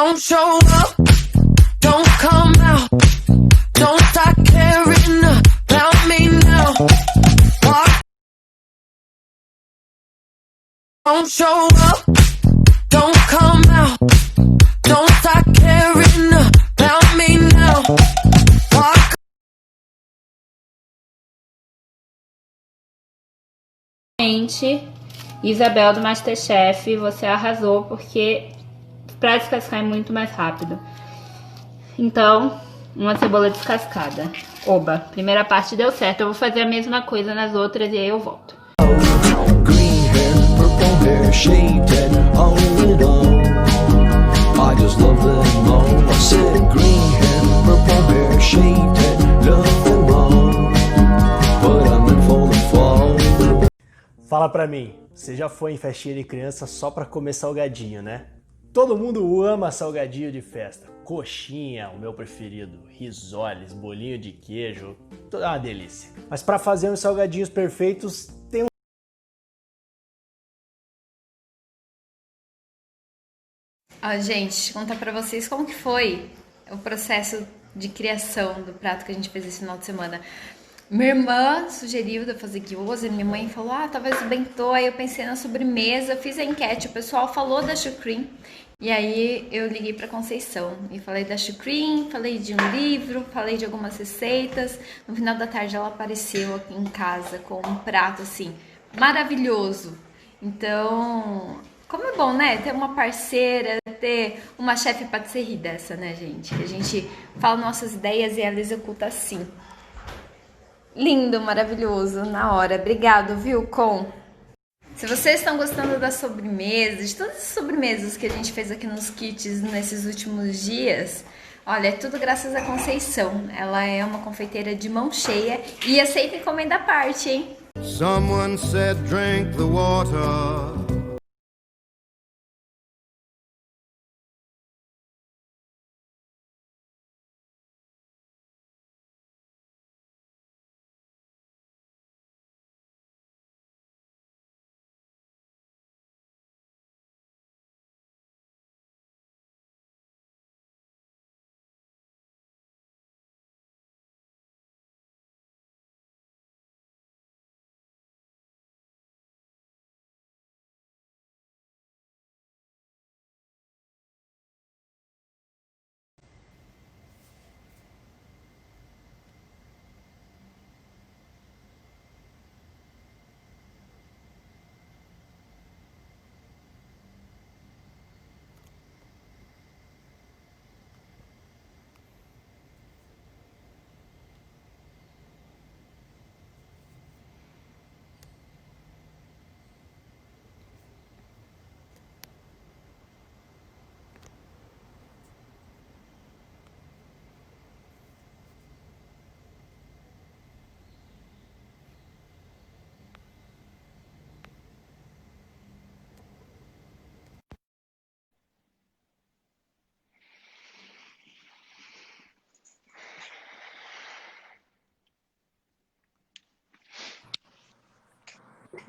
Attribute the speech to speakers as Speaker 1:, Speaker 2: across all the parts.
Speaker 1: Don't show up, don't come out, don't start caring about me now. Walk. Don't show up, don't come out, don't start caring about me now. Walk.
Speaker 2: Gente, Isabel do Masterchef, você arrasou porque pra descascar é muito mais rápido. Então, uma cebola descascada. Oba, primeira parte deu certo. Eu vou fazer a mesma coisa nas outras e aí eu volto.
Speaker 3: Green hair, purple hair, shaved head, all it all. I just love them all. I said green hair, purple hair, shaved head, love them all. But I'm in for the fall.
Speaker 4: Fala pra mim, você já foi em festinha de criança só pra comer salgadinho, né? Todo mundo ama salgadinho de festa. Coxinha, o meu preferido, risoles, bolinho de queijo, toda uma delícia. Mas pra fazer uns salgadinhos perfeitos, tem
Speaker 5: Gente, contar pra vocês como que foi o processo de criação do prato que a gente fez esse final de semana. Minha irmã sugeriu de eu fazer gyoza, minha mãe falou, talvez o bentô, aí eu pensei na sobremesa, fiz a enquete, o pessoal falou da chucrim, e aí eu liguei pra Conceição e falei da chucrim, falei de um livro, falei de algumas receitas. No final da tarde ela apareceu aqui em casa com um prato assim, maravilhoso. Então, como é bom, né? Ter uma parceira, ter uma chefe patisserie dessa, né, gente? Que a gente fala nossas ideias e ela executa assim. Lindo, maravilhoso, na hora. Obrigado, viu, Com? Se vocês estão gostando da sobremesa, de todas as sobremesas que a gente fez aqui nos kits nesses últimos dias, olha, é tudo graças a Conceição. Ela é uma confeiteira de mão cheia e aceita encomenda à parte, hein?
Speaker 6: Someone said drink the water.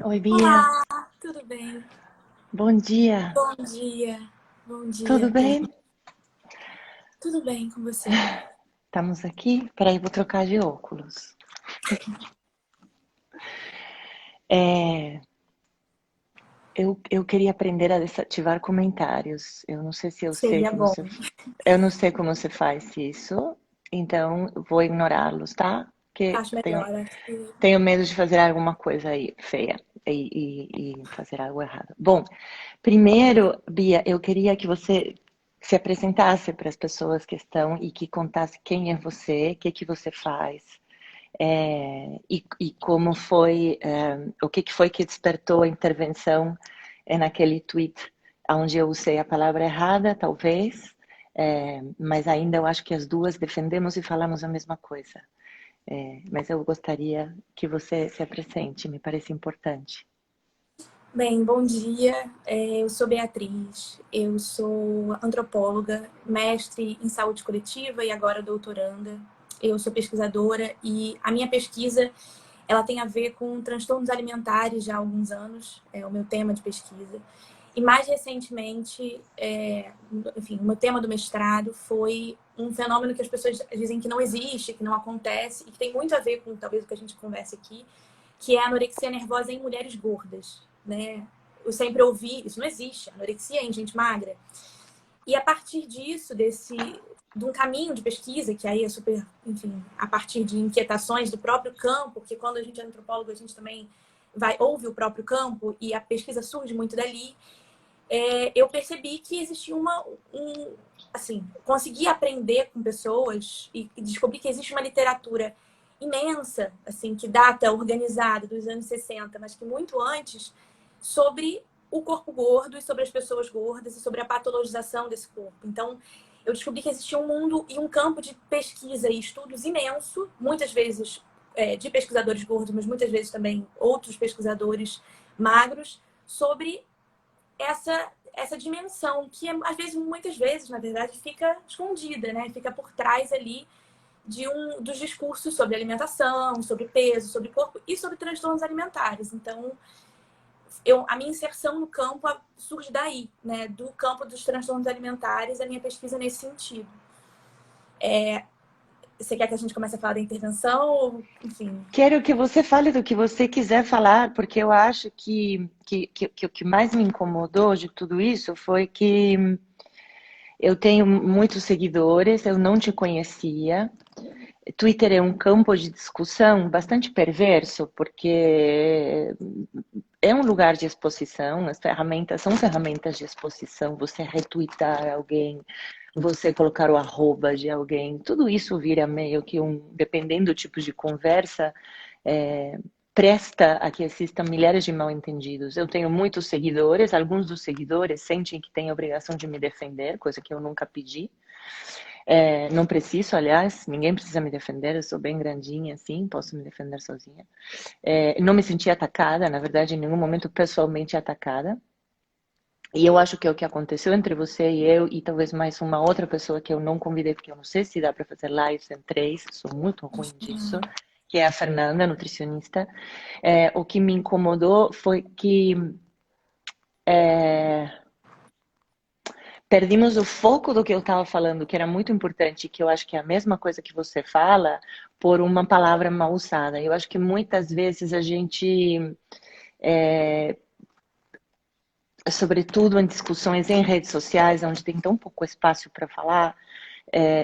Speaker 7: Oi, Bia.
Speaker 8: Olá, tudo bem?
Speaker 7: Bom dia.
Speaker 8: Bom dia. Bom
Speaker 7: Tudo
Speaker 8: dia.
Speaker 7: bem?
Speaker 8: Tudo bem com você?
Speaker 7: Estamos aqui. Peraí, vou trocar de óculos. Eu queria aprender a desativar comentários. Eu não sei se eu sei
Speaker 8: Seria
Speaker 7: como
Speaker 8: bom.
Speaker 7: eu não sei como você faz isso, então vou ignorá-los, tá? Porque
Speaker 8: Acho melhor.
Speaker 7: tenho medo de fazer alguma coisa aí feia e fazer algo errado. Bom, primeiro, Bia, eu queria que você se apresentasse para as pessoas que estão e que contasse quem é você, o que você faz, e como foi, o que foi que despertou a intervenção naquele tweet onde eu usei a palavra errada, talvez, mas ainda eu acho que as duas defendemos e falamos a mesma coisa. Mas eu gostaria que você se apresente, me parece importante.
Speaker 8: Bem, bom dia. Eu sou Beatriz, eu sou antropóloga, mestre em saúde coletiva e agora doutoranda. Eu sou pesquisadora e a minha pesquisa ela tem a ver com transtornos alimentares já há alguns anos, é o meu tema de pesquisa. E mais recentemente, enfim, o meu tema do mestrado foi um fenômeno que as pessoas dizem que não existe, que não acontece, e que tem muito a ver com talvez o que a gente conversa aqui, que é a anorexia nervosa em mulheres gordas, né? Eu sempre ouvi, isso não existe, anorexia em gente magra. E a partir disso, de um caminho de pesquisa, que aí é super, enfim, a partir de inquietações do próprio campo, porque quando a gente é antropólogo, a gente também ouve o próprio campo, e a pesquisa surge muito dali, eu percebi que existia assim, consegui aprender com pessoas e descobri que existe uma literatura imensa, assim, que data organizada dos anos 60, mas que muito antes, sobre o corpo gordo e sobre as pessoas gordas e sobre a patologização desse corpo. Então, eu descobri que existia um mundo e um campo de pesquisa e estudos imenso, muitas vezes de pesquisadores gordos, mas muitas vezes também outros pesquisadores magros, sobre essa dimensão que às vezes, muitas vezes, na verdade, fica escondida, né? Fica por trás ali dos discursos sobre alimentação, sobre peso, sobre corpo e sobre transtornos alimentares. Então, a minha inserção no campo surge daí, né? Do campo dos transtornos alimentares, a minha pesquisa nesse sentido. Você quer que a gente comece a falar da intervenção? Ou, enfim.
Speaker 7: Quero que você fale do que você quiser falar, porque eu acho que o que mais me incomodou de tudo isso foi que eu tenho muitos seguidores, eu não te conhecia. Twitter é um campo de discussão bastante perverso, porque é um lugar de exposição, as ferramentas são ferramentas de exposição, você retweetar alguém, você colocar o arroba de alguém, tudo isso vira meio que dependendo do tipo de conversa, presta a que existam milhares de mal-entendidos. Eu tenho muitos seguidores, alguns dos seguidores sentem que têm a obrigação de me defender, coisa que eu nunca pedi. Não preciso, aliás, ninguém precisa me defender, eu sou bem grandinha assim, posso me defender sozinha. Não me senti atacada, na verdade, em nenhum momento pessoalmente atacada. E eu acho que é o que aconteceu entre você e eu, e talvez mais uma outra pessoa que eu não convidei, porque eu não sei se dá para fazer lives em 3, sou muito ruim disso, que é a Fernanda, nutricionista. O que me incomodou foi que perdimos o foco do que eu estava falando, que era muito importante, que eu acho que é a mesma coisa que você fala, por uma palavra mal usada. Eu acho que muitas vezes a gente, sobretudo em discussões em redes sociais, onde tem tão pouco espaço para falar,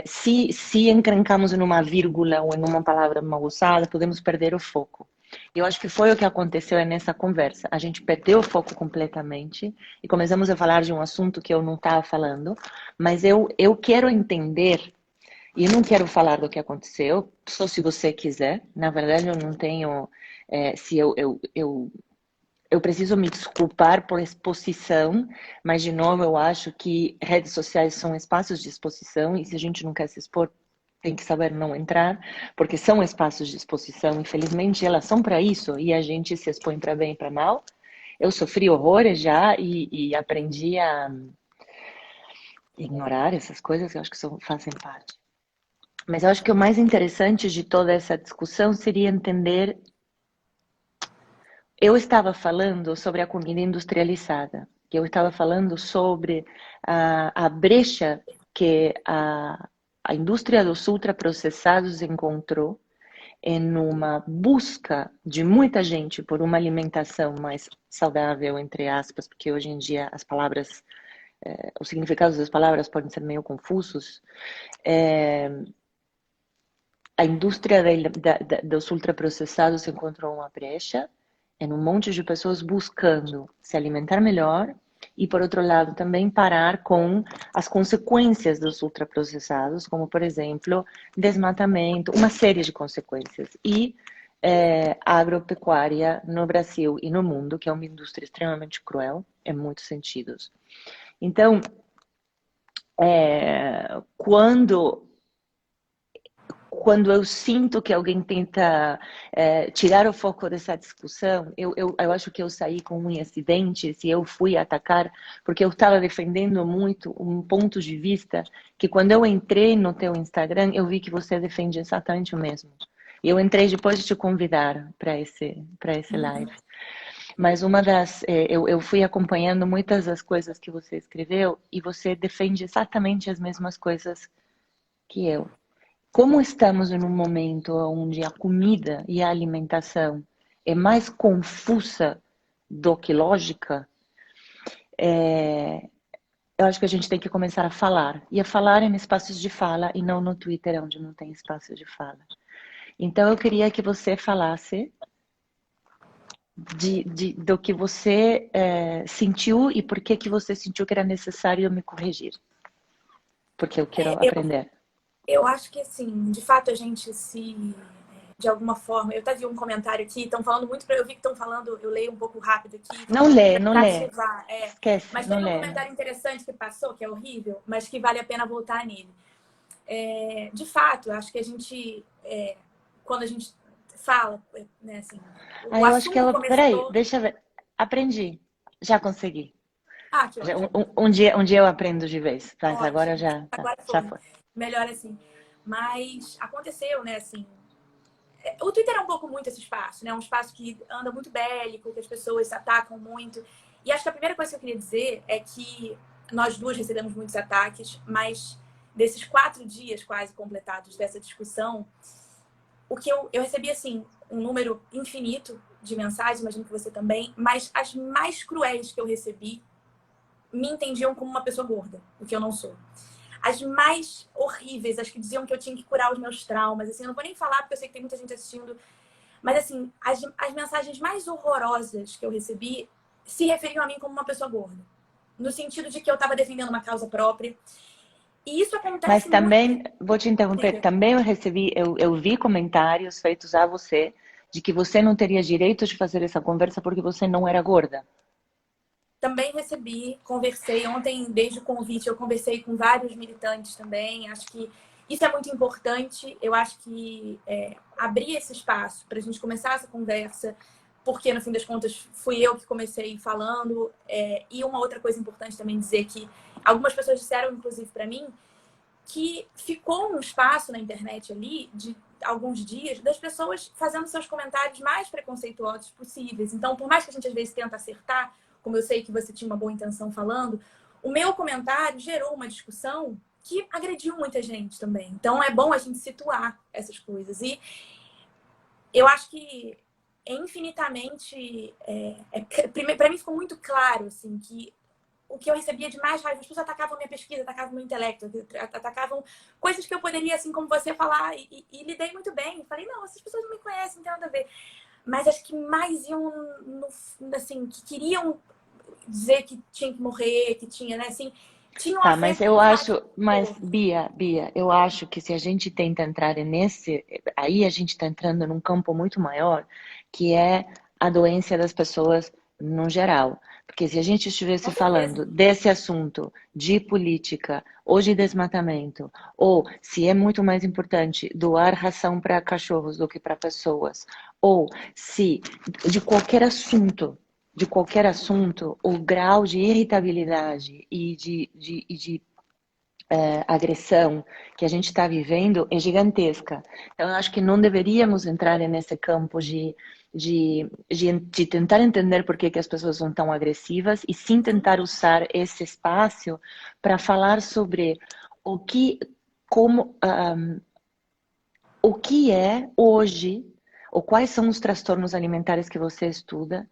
Speaker 7: se encrencamos numa vírgula ou em uma palavra mal usada, podemos perder o foco. Eu acho que foi o que aconteceu nessa conversa. A gente perdeu o foco completamente e começamos a falar de um assunto que eu não estava falando, mas eu quero entender, e eu não quero falar do que aconteceu, só se você quiser. Na verdade, eu não tenho... eu preciso me desculpar por exposição, mas, de novo, eu acho que redes sociais são espaços de exposição e se a gente não quer se expor, tem que saber não entrar, porque são espaços de exposição, infelizmente elas são para isso, e a gente se expõe para bem e para mal. Eu sofri horrores já e aprendi a ignorar essas coisas, eu acho que fazem parte. Mas eu acho que o mais interessante de toda essa discussão seria entender... Eu estava falando sobre a comida industrializada, eu estava falando sobre a brecha que a indústria dos ultraprocessados encontrou em uma busca de muita gente por uma alimentação mais saudável, entre aspas, porque hoje em dia as palavras, os significados das palavras podem ser meio confusos. A indústria dos ultraprocessados encontrou uma brecha em um monte de pessoas buscando se alimentar melhor e, por outro lado, também parar com as consequências dos ultraprocessados, como, por exemplo, desmatamento, uma série de consequências. E a agropecuária no Brasil e no mundo, que é uma indústria extremamente cruel, em muitos sentidos. Então, quando eu sinto que alguém tenta tirar o foco dessa discussão, eu acho que eu saí com um acidente e eu fui atacar, porque eu estava defendendo muito um ponto de vista que quando eu entrei no teu Instagram, eu vi que você defende exatamente o mesmo. E eu entrei depois de te convidar para esse live. Mas eu fui acompanhando muitas das coisas que você escreveu e você defende exatamente as mesmas coisas que eu. Como estamos em um momento onde a comida e a alimentação é mais confusa do que lógica, eu acho que a gente tem que começar a falar. E a falar em espaços de fala e não no Twitter, onde não tem espaço de fala. Então, eu queria que você falasse do que você sentiu e por que você sentiu que era necessário me corrigir. Porque eu quero aprender.
Speaker 8: Eu acho que, assim, de fato, a gente de alguma forma... Eu até vi um comentário aqui, estão falando muito... Eu vi que estão falando, eu leio um pouco rápido aqui.
Speaker 7: Não lê, não lê. Esquece,
Speaker 8: mas
Speaker 7: não
Speaker 8: tem um
Speaker 7: lê.
Speaker 8: comentário interessante que passou, que é horrível, mas que vale a pena voltar nele. De fato, acho que a gente... quando a gente fala, né, assim...
Speaker 7: Eu acho que ela... Peraí, deixa eu ver. Aprendi. Já consegui.
Speaker 8: Que ótimo.
Speaker 7: Um dia eu aprendo de vez. Mas
Speaker 8: Ótimo.
Speaker 7: agora já,
Speaker 8: agora
Speaker 7: já foi.
Speaker 8: Melhor assim. Mas aconteceu, né, assim... O Twitter é um pouco muito esse espaço, né? Um espaço que anda muito bélico, que as pessoas se atacam muito. E acho que a primeira coisa que eu queria dizer é que nós duas recebemos muitos ataques, mas desses 4 dias quase completados dessa discussão, o que eu recebi, assim, um número infinito de mensagens, imagino que você também, mas as mais cruéis que eu recebi me entendiam como uma pessoa gorda, o que eu não sou. As mais horríveis, as que diziam que eu tinha que curar os meus traumas, assim, eu não vou nem falar porque eu sei que tem muita gente assistindo, mas assim, as mensagens mais horrorosas que eu recebi se referiam a mim como uma pessoa gorda, no sentido de que eu estava defendendo uma causa própria. E isso acontece
Speaker 7: Mas também,
Speaker 8: muito...
Speaker 7: vou te interromper, também eu vi comentários feitos a você de que você não teria direito de fazer essa conversa porque você não era gorda.
Speaker 8: Também recebi, conversei ontem, desde o convite, eu conversei com vários militantes também. Acho que isso é muito importante. Eu acho que abrir esse espaço para a gente começar essa conversa, porque no fim das contas fui eu que comecei falando. E uma outra coisa importante também dizer que algumas pessoas disseram, inclusive para mim, que ficou um espaço na internet ali de alguns dias das pessoas fazendo seus comentários mais preconceituosos possíveis. Então, por mais que a gente às vezes tenta acertar, como eu sei que você tinha uma boa intenção falando, o meu comentário gerou uma discussão que agrediu muita gente também. Então, é bom a gente situar essas coisas. E eu acho que é infinitamente... para mim ficou muito claro, assim, que o que eu recebia de mais raiva, as pessoas atacavam a minha pesquisa, atacavam o meu intelecto, atacavam coisas que eu poderia, assim como você, falar e lidei muito bem. Falei, não, essas pessoas não me conhecem, não tem nada a ver. Mas as que mais iam, assim, que queriam dizer que tinha que morrer, que tinha, né, assim, tinham
Speaker 7: Tá, mas eu acho, Bia, eu acho que se a gente tenta entrar nesse, aí a gente está entrando num campo muito maior, que é a doença das pessoas no geral. Porque se a gente estivesse falando desse assunto de política ou de desmatamento, ou se é muito mais importante doar ração para cachorros do que para pessoas, ou se de qualquer assunto, o grau de irritabilidade e de agressão que a gente está vivendo é gigantesca. Então, eu acho que não deveríamos entrar nesse campo de tentar entender por que as pessoas são tão agressivas e sim tentar usar esse espaço para falar sobre o que é hoje, ou quais são os transtornos alimentares que você estuda,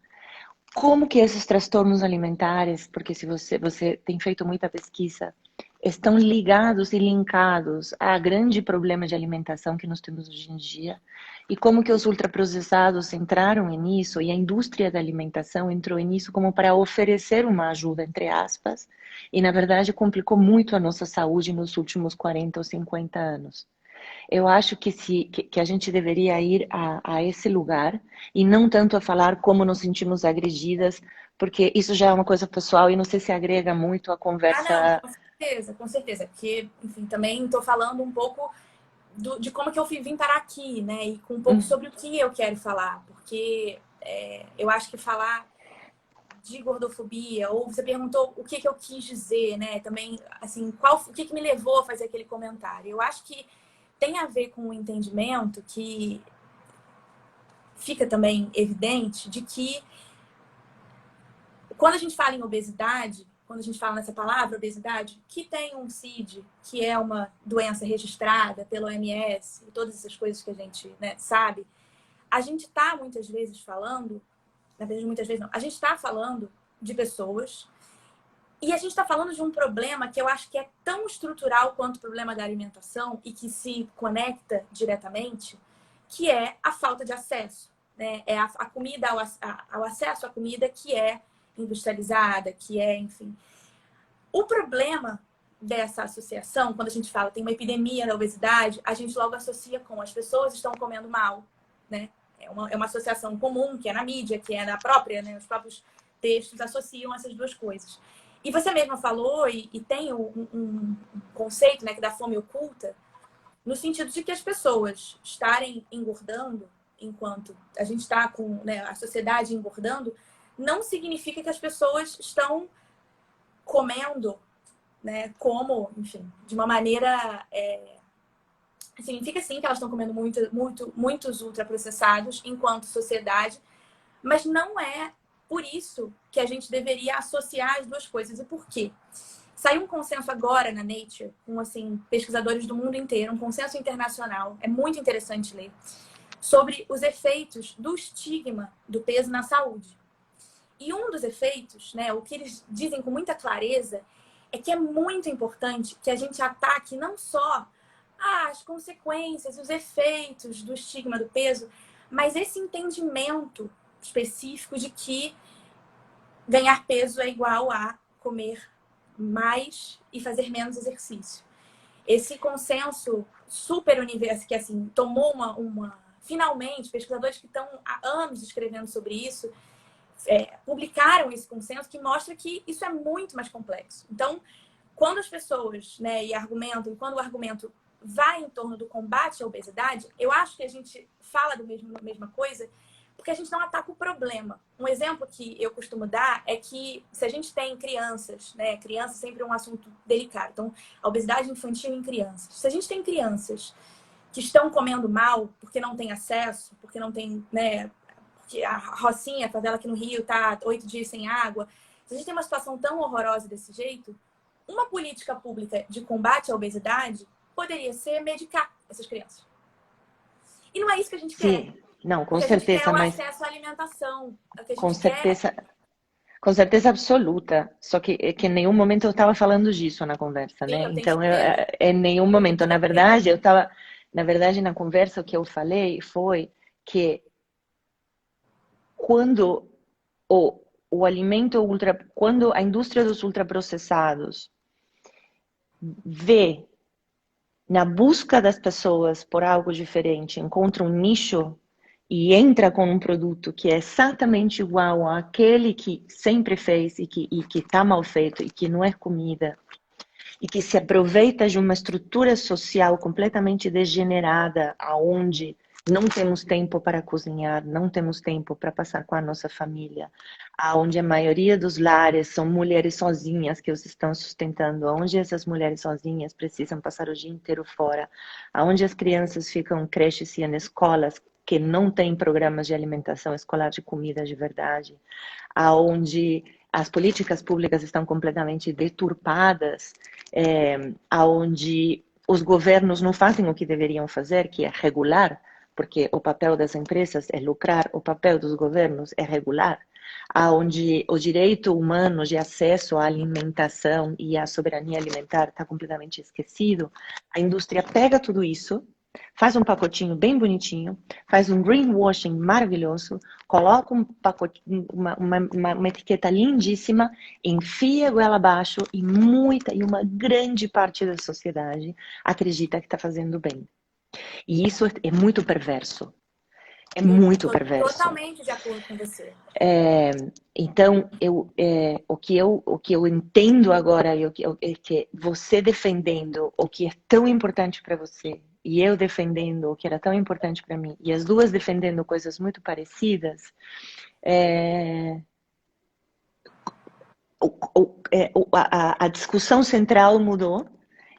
Speaker 7: como que esses transtornos alimentares, porque se você tem feito muita pesquisa, estão ligados e linkados a grande problema de alimentação que nós temos hoje em dia, e como que os ultraprocessados entraram nisso, e a indústria da alimentação entrou nisso como para oferecer uma ajuda, entre aspas, e na verdade complicou muito a nossa saúde nos últimos 40 ou 50 anos. Eu acho que a gente deveria ir a esse lugar e não tanto a falar como nos sentimos agredidas, porque isso já é uma coisa pessoal e não sei se agrega muito a conversa.
Speaker 8: Não, com certeza. Porque, enfim, também estou falando um pouco de como que eu vim parar aqui, né? E com um pouco sobre o que eu quero falar, porque eu acho que falar de gordofobia, ou você perguntou o que eu quis dizer, né? Também, assim, o que me levou a fazer aquele comentário. Eu acho que tem a ver com o entendimento que fica também evidente de que quando a gente fala em obesidade, quando a gente fala nessa palavra obesidade, que tem um CID, que é uma doença registrada pela OMS, e todas essas coisas que a gente, né, sabe, a gente está muitas vezes falando, na verdade muitas vezes não, a gente está falando de pessoas e a gente está falando de um problema que eu acho que é tão estrutural quanto o problema da alimentação e que se conecta diretamente, que é a falta de acesso, né? É a comida, ao acesso à comida que é industrializada, que é, enfim. O problema dessa associação, quando a gente fala tem uma epidemia da obesidade, a gente logo associa com as pessoas estão comendo mal, né? É uma associação comum, que é na mídia, que é na própria, né? Os próprios textos associam essas duas coisas. E você mesma falou, e tem um conceito, né, que da fome oculta, no sentido de que as pessoas estarem engordando, enquanto a gente está com, né, a sociedade engordando, não significa que as pessoas estão comendo, né, como, enfim, de uma maneira... significa sim que elas estão comendo muitos ultraprocessados enquanto sociedade, mas não é por isso que a gente deveria associar as duas coisas. E por quê? Saiu um consenso agora na Nature, com assim, pesquisadores do mundo inteiro, um consenso internacional, é muito interessante ler, sobre os efeitos do estigma do peso na saúde. E um dos efeitos, né, o que eles dizem com muita clareza, é que é muito importante que a gente ataque não só as consequências, os efeitos do estigma do peso, mas esse entendimento específico de que ganhar peso é igual a comer mais e fazer menos exercício. Esse consenso super universo que assim tomou finalmente, pesquisadores que estão há anos escrevendo sobre isso, publicaram esse consenso que mostra que isso é muito mais complexo. Então, quando as pessoas, né, argumentam, quando o argumento vai em torno do combate à obesidade, eu acho que a gente fala da mesma coisa, porque a gente não ataca o problema. Um exemplo que eu costumo dar é que se a gente tem crianças, né, criança sempre é um assunto delicado, então a obesidade infantil em crianças. Se a gente tem crianças que estão comendo mal porque não tem acesso, porque não tem, né, porque a Rocinha, a favela aqui no Rio, está 8 dias sem água, se a gente tem uma situação tão horrorosa desse jeito, uma política pública de combate à obesidade poderia ser medicar essas crianças. E não é isso que a gente quer.
Speaker 7: Sim, não, com
Speaker 8: Porque
Speaker 7: certeza,
Speaker 8: a gente quer o
Speaker 7: mas
Speaker 8: acesso à alimentação. O que a gente
Speaker 7: com
Speaker 8: quer
Speaker 7: certeza absoluta. Só que em nenhum momento eu estava falando disso na conversa,
Speaker 8: Sim,
Speaker 7: né?
Speaker 8: eu tenho
Speaker 7: Então,
Speaker 8: certeza.
Speaker 7: em nenhum momento, na verdade, na conversa o que eu falei foi que quando o alimento quando a indústria dos ultraprocessados vê na busca das pessoas por algo diferente, encontra um nicho e entra com um produto que é exatamente igual àquele que sempre fez e que está mal feito e que não é comida e que se aproveita de uma estrutura social completamente degenerada, aonde não temos tempo para cozinhar, não temos tempo para passar com a nossa família, aonde a maioria dos lares são mulheres sozinhas que os estão sustentando, aonde essas mulheres sozinhas precisam passar o dia inteiro fora, aonde as crianças ficam em creches e em escolas que não têm programas de alimentação escolar de comida de verdade, aonde as políticas públicas estão completamente deturpadas, aonde os governos não fazem o que deveriam fazer, que é regular, porque o papel das empresas é lucrar, o papel dos governos é regular, aonde o direito humano de acesso à alimentação e à soberania alimentar está completamente esquecido, a indústria pega tudo isso, faz um pacotinho bem bonitinho, faz um greenwashing maravilhoso, coloca um pacote, uma etiqueta lindíssima, enfia a goela abaixo e uma grande parte da sociedade acredita que está fazendo bem. E isso é muito perverso. É muito perverso.
Speaker 8: Totalmente de acordo com você.
Speaker 7: Então, o que eu entendo agora é que você defendendo o que é tão importante para você e eu defendendo o que era tão importante para mim e as duas defendendo coisas muito parecidas, a discussão central mudou.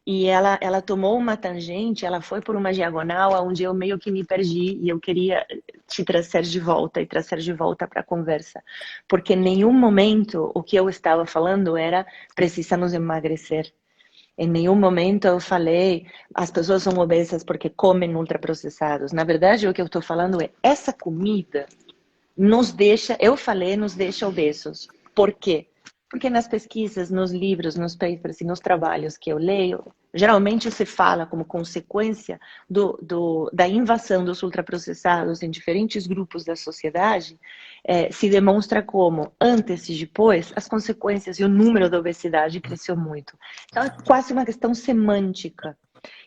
Speaker 7: E ela tomou uma tangente, ela foi por uma diagonal onde eu meio que me perdi e eu queria te trazer de volta e trazer de volta para a conversa. Porque em nenhum momento o que eu estava falando era precisamos emagrecer. Em nenhum momento eu falei as pessoas são obesas porque comem ultraprocessados. Na verdade, o que eu estou falando é essa comida nos deixa, eu falei, nos deixa obesos. Por quê? Porque nas pesquisas, nos livros, nos papers e nos trabalhos que eu leio, geralmente se fala como consequência da invasão dos ultraprocessados em diferentes grupos da sociedade, se demonstra como, antes e depois, as consequências e o número da obesidade cresceu muito. Então, é quase uma questão semântica.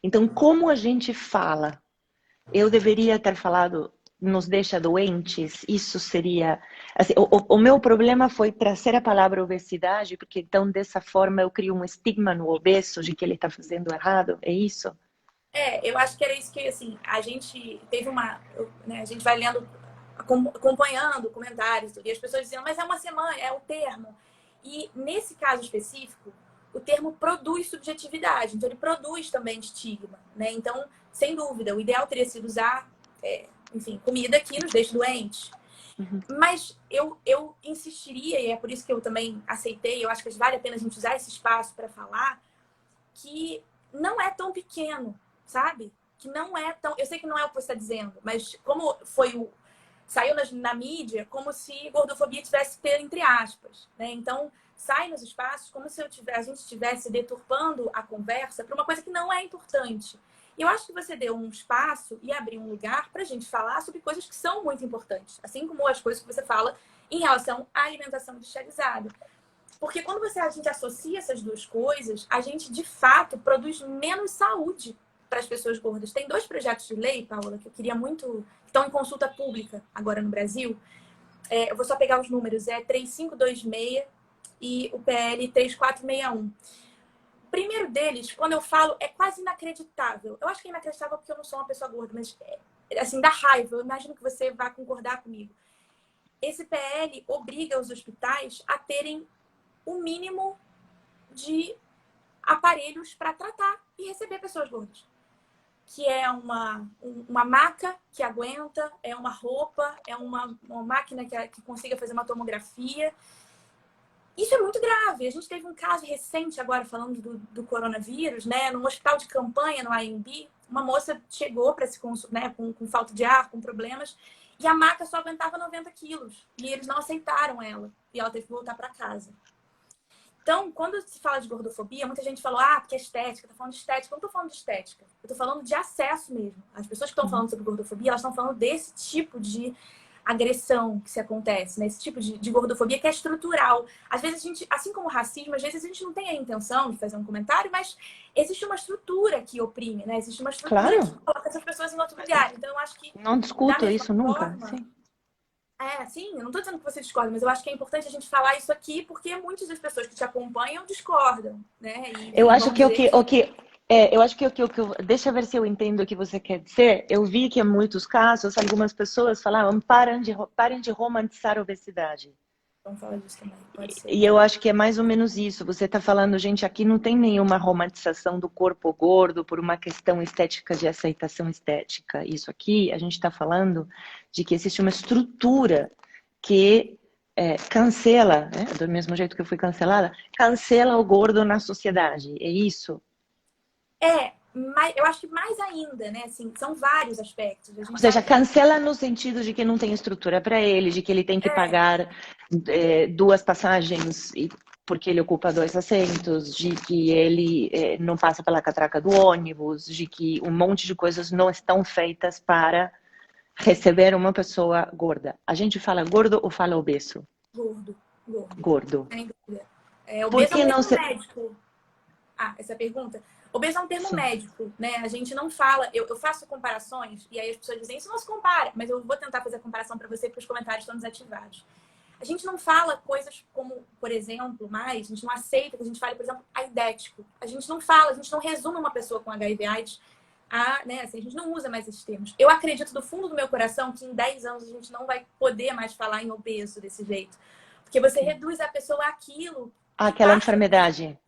Speaker 7: Então, como a gente fala? Eu deveria ter falado nos deixa doentes, isso seria... Assim, o meu problema foi trazer a palavra obesidade, porque então dessa forma eu crio um estigma no obeso de que ele está fazendo errado, é isso?
Speaker 8: Eu acho que era isso que, assim, a gente teve né, a gente vai lendo, acompanhando comentários, e as pessoas dizendo, mas é uma semana, é o termo. E nesse caso específico, o termo produz subjetividade, então ele produz também estigma, né? Então, sem dúvida, o ideal teria sido usar... enfim, comida que nos deixa doentes. Mas eu insistiria, e é por isso que eu também aceitei, eu acho que vale a pena a gente usar esse espaço para falar, que não é tão pequeno, sabe? Que não é tão... Eu sei que não é o que você está dizendo, mas como saiu na mídia, como se gordofobia tivesse que ter entre aspas, né? Então, sai nos espaços como se a gente estivesse deturpando a conversa para uma coisa que não é importante. Eu acho que você deu um espaço e abriu um lugar para a gente falar sobre coisas que são muito importantes, assim como as coisas que você fala em relação à alimentação industrializada. Porque quando a gente associa essas duas coisas, a gente, de fato, produz menos saúde para as pessoas gordas. Tem 2 projetos de lei, Paula, que eu queria muito... que estão em consulta pública agora no Brasil. Eu vou só pegar os números. É 3526 e o PL 3461. O primeiro deles, quando eu falo, é quase inacreditável. Eu acho que é inacreditável porque eu não sou uma pessoa gorda, mas, assim, dá raiva. Eu imagino que você vai concordar comigo. Esse PL obriga os hospitais a terem o mínimo de aparelhos para tratar e receber pessoas gordas. Que é uma maca que aguenta, é uma roupa, é uma máquina que consiga fazer uma tomografia. Isso é muito grave. A gente teve um caso recente agora falando do coronavírus, né? Num hospital de campanha no AMB, uma moça chegou para se consultar, né? Com falta de ar, com problemas, e a maca só aguentava 90 quilos. E eles não aceitaram ela. E ela teve que voltar para casa. Então, quando se fala de gordofobia, muita gente falou, porque é estética, tá falando de estética. Eu não tô falando de estética. Eu tô falando de acesso mesmo. As pessoas que estão falando sobre gordofobia, elas estão falando desse tipo de agressão que se acontece, né? Esse tipo de gordofobia que é estrutural. Às vezes a gente, assim como o racismo, às vezes a gente não tem a intenção de fazer um comentário, mas existe uma estrutura que oprime, né? Existe uma estrutura que coloca essas pessoas em outro lugar. Então eu acho que...
Speaker 7: Não discuto isso nunca. Sim.
Speaker 8: Sim, eu não tô dizendo que você discorda, mas eu acho que é importante a gente falar isso aqui, porque muitas das pessoas que te acompanham discordam, né?
Speaker 7: Eu acho que eu acho que deixa eu ver se eu entendo o que você quer dizer. Eu vi que em muitos casos, algumas pessoas falavam parem de romantizar a obesidade.
Speaker 8: Vamos falar disso também, pode ser.
Speaker 7: E eu acho que é mais ou menos isso. Você está falando, gente, aqui não tem nenhuma romantização do corpo gordo por uma questão estética de aceitação estética. Isso aqui, a gente está falando de que existe uma estrutura que cancela, né? Do mesmo jeito que eu fui cancelada, cancela o gordo na sociedade. É isso?
Speaker 8: Mas eu acho que mais ainda, né? Assim, são vários aspectos.
Speaker 7: Ou seja, cancela no sentido de que não tem estrutura para ele, de que ele tem que pagar 2 passagens porque ele ocupa 2 assentos, de que ele não passa pela catraca do ônibus, de que um monte de coisas não estão feitas para receber uma pessoa gorda. A gente fala gordo ou fala obeso? Gordo.
Speaker 8: Sem dúvida. Obeso é um termo médico. Essa pergunta? Obeso é um termo médico, né? A gente não fala... Eu faço comparações, e aí as pessoas dizem, isso não se compara, mas eu vou tentar fazer a comparação para você, porque os comentários estão desativados. A gente não fala coisas como, por exemplo, a gente não aceita que a gente fale, por exemplo, aidético. A gente não fala, a gente não resume uma pessoa com HIV/AIDS né? Assim, a gente não usa mais esses termos. Eu acredito do fundo do meu coração que em 10 anos a gente não vai poder mais falar em obeso desse jeito. Porque você reduz a pessoa àquilo.
Speaker 7: Aquela enfermidade.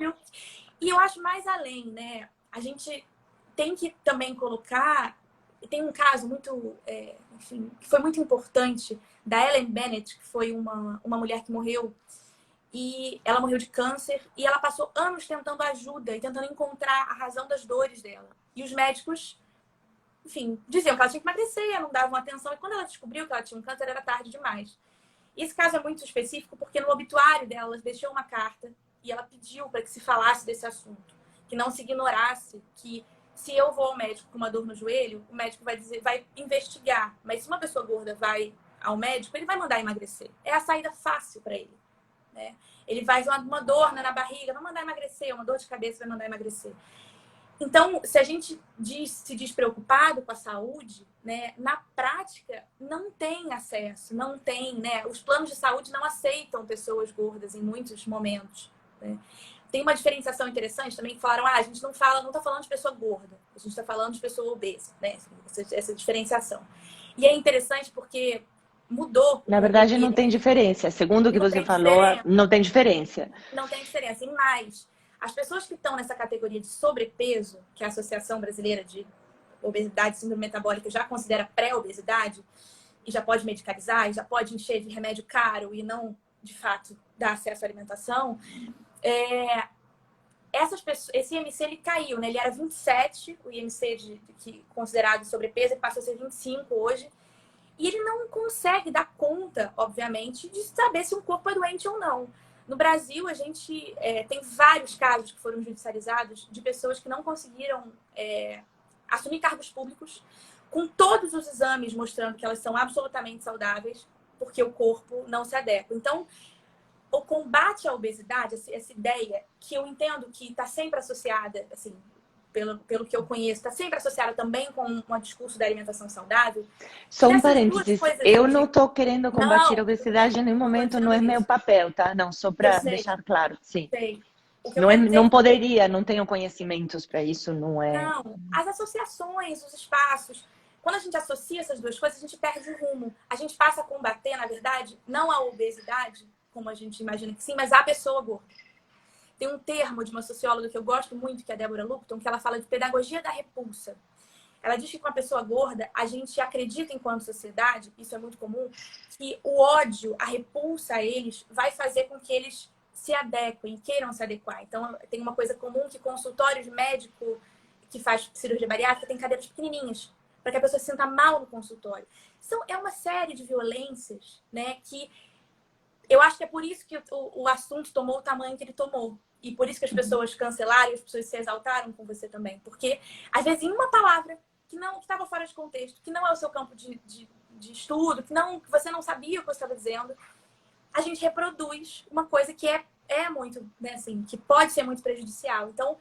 Speaker 8: E eu acho mais além, né? A gente tem que também colocar tem um caso muito, enfim, que foi muito importante da Ellen Bennett, que foi uma mulher que morreu, e ela morreu de câncer, e ela passou anos tentando ajuda e tentando encontrar a razão das dores dela. E os médicos, enfim, diziam que ela tinha que emagrecer, não davam atenção, e quando ela descobriu que ela tinha um câncer, era tarde demais. Esse caso é muito específico porque no obituário dela, ela deixou uma carta e ela pediu para que se falasse desse assunto, que não se ignorasse, que se eu vou ao médico com uma dor no joelho, o médico vai dizer, vai investigar. Mas se uma pessoa gorda vai ao médico, ele vai mandar emagrecer. É a saída fácil para ele, né? Ele vai uma dor na barriga, vai mandar emagrecer, uma dor de cabeça vai mandar emagrecer. Então, se a gente se diz preocupado com a saúde, né, na prática não tem acesso, não tem, né? Os planos de saúde não aceitam pessoas gordas em muitos momentos, né? Tem uma diferenciação interessante também, que falaram, a gente não está falando de pessoa gorda, a gente está falando de pessoa obesa, né? Essa diferenciação. E é interessante porque mudou.
Speaker 7: Na verdade, não tem diferença. Segundo o que você falou, não tem diferença.
Speaker 8: Não tem diferença. E mais, as pessoas que estão nessa categoria de sobrepeso, que a Associação Brasileira de Obesidade e Síndrome Metabólica já considera pré-obesidade, e já pode medicalizar, e já pode encher de remédio caro e não, de fato, dar acesso à alimentação, essas pessoas, esse IMC ele caiu, né? Ele era 27, o IMC considerado sobrepeso, ele passou a ser 25 hoje. E ele não consegue dar conta, obviamente, de saber se um corpo é doente ou não. No Brasil, a gente tem vários casos que foram judicializados de pessoas que não conseguiram assumir cargos públicos, com todos os exames mostrando que elas são absolutamente saudáveis, porque o corpo não se adequa. Então, o combate à obesidade, essa ideia que eu entendo que está sempre associada, assim, pelo que eu conheço, está sempre associada também com um discurso da alimentação saudável.
Speaker 7: Só um parênteses, eu não estou querendo combater a obesidade em nenhum momento, não é meu papel, tá? Não, só para deixar claro, sim.
Speaker 8: Sei.
Speaker 7: Não poderia, não tenho conhecimentos para isso, não é...
Speaker 8: Não, as associações, os espaços, quando a gente associa essas duas coisas, a gente perde o rumo. A gente passa a combater, na verdade, não a obesidade, como a gente imagina que sim, mas a pessoa gorda. Tem um termo de uma socióloga que eu gosto muito, que é a Deborah Lupton, que ela fala de pedagogia da repulsa. Ela diz que com a pessoa gorda, a gente acredita enquanto sociedade, isso é muito comum, que o ódio, a repulsa a eles vai fazer com que eles se adequem, queiram se adequar. Então, tem uma coisa comum que consultório de médico que faz cirurgia bariátrica tem cadeiras pequenininhas, para que a pessoa se sinta mal no consultório. Então, é uma série de violências, né, que eu acho que é por isso que o assunto tomou o tamanho que ele tomou. E por isso que as pessoas cancelaram e as pessoas se exaltaram com você também. Porque, às vezes, em uma palavra que estava fora de contexto, que não é o seu campo de estudo, que você não sabia o que você estava dizendo, a gente reproduz uma coisa que é muito, né, assim, que pode ser muito prejudicial. Então,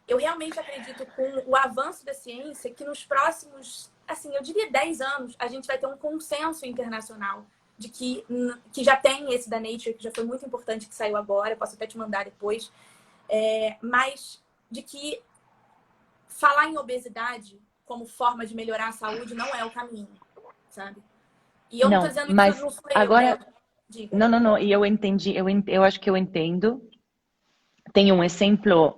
Speaker 8: eu realmente acredito com o avanço da ciência que nos próximos, assim, eu diria 10 anos, a gente vai ter um consenso internacional de que já tem esse da Nature, que já foi muito importante, que saiu agora, posso até te mandar depois, mas de que falar em obesidade como forma de melhorar a saúde não é o caminho, sabe? E eu não estou dizendo que isso não sou eu,
Speaker 7: agora,
Speaker 8: né? Diga.
Speaker 7: Não, e eu entendi, eu acho que eu entendo. Tem um exemplo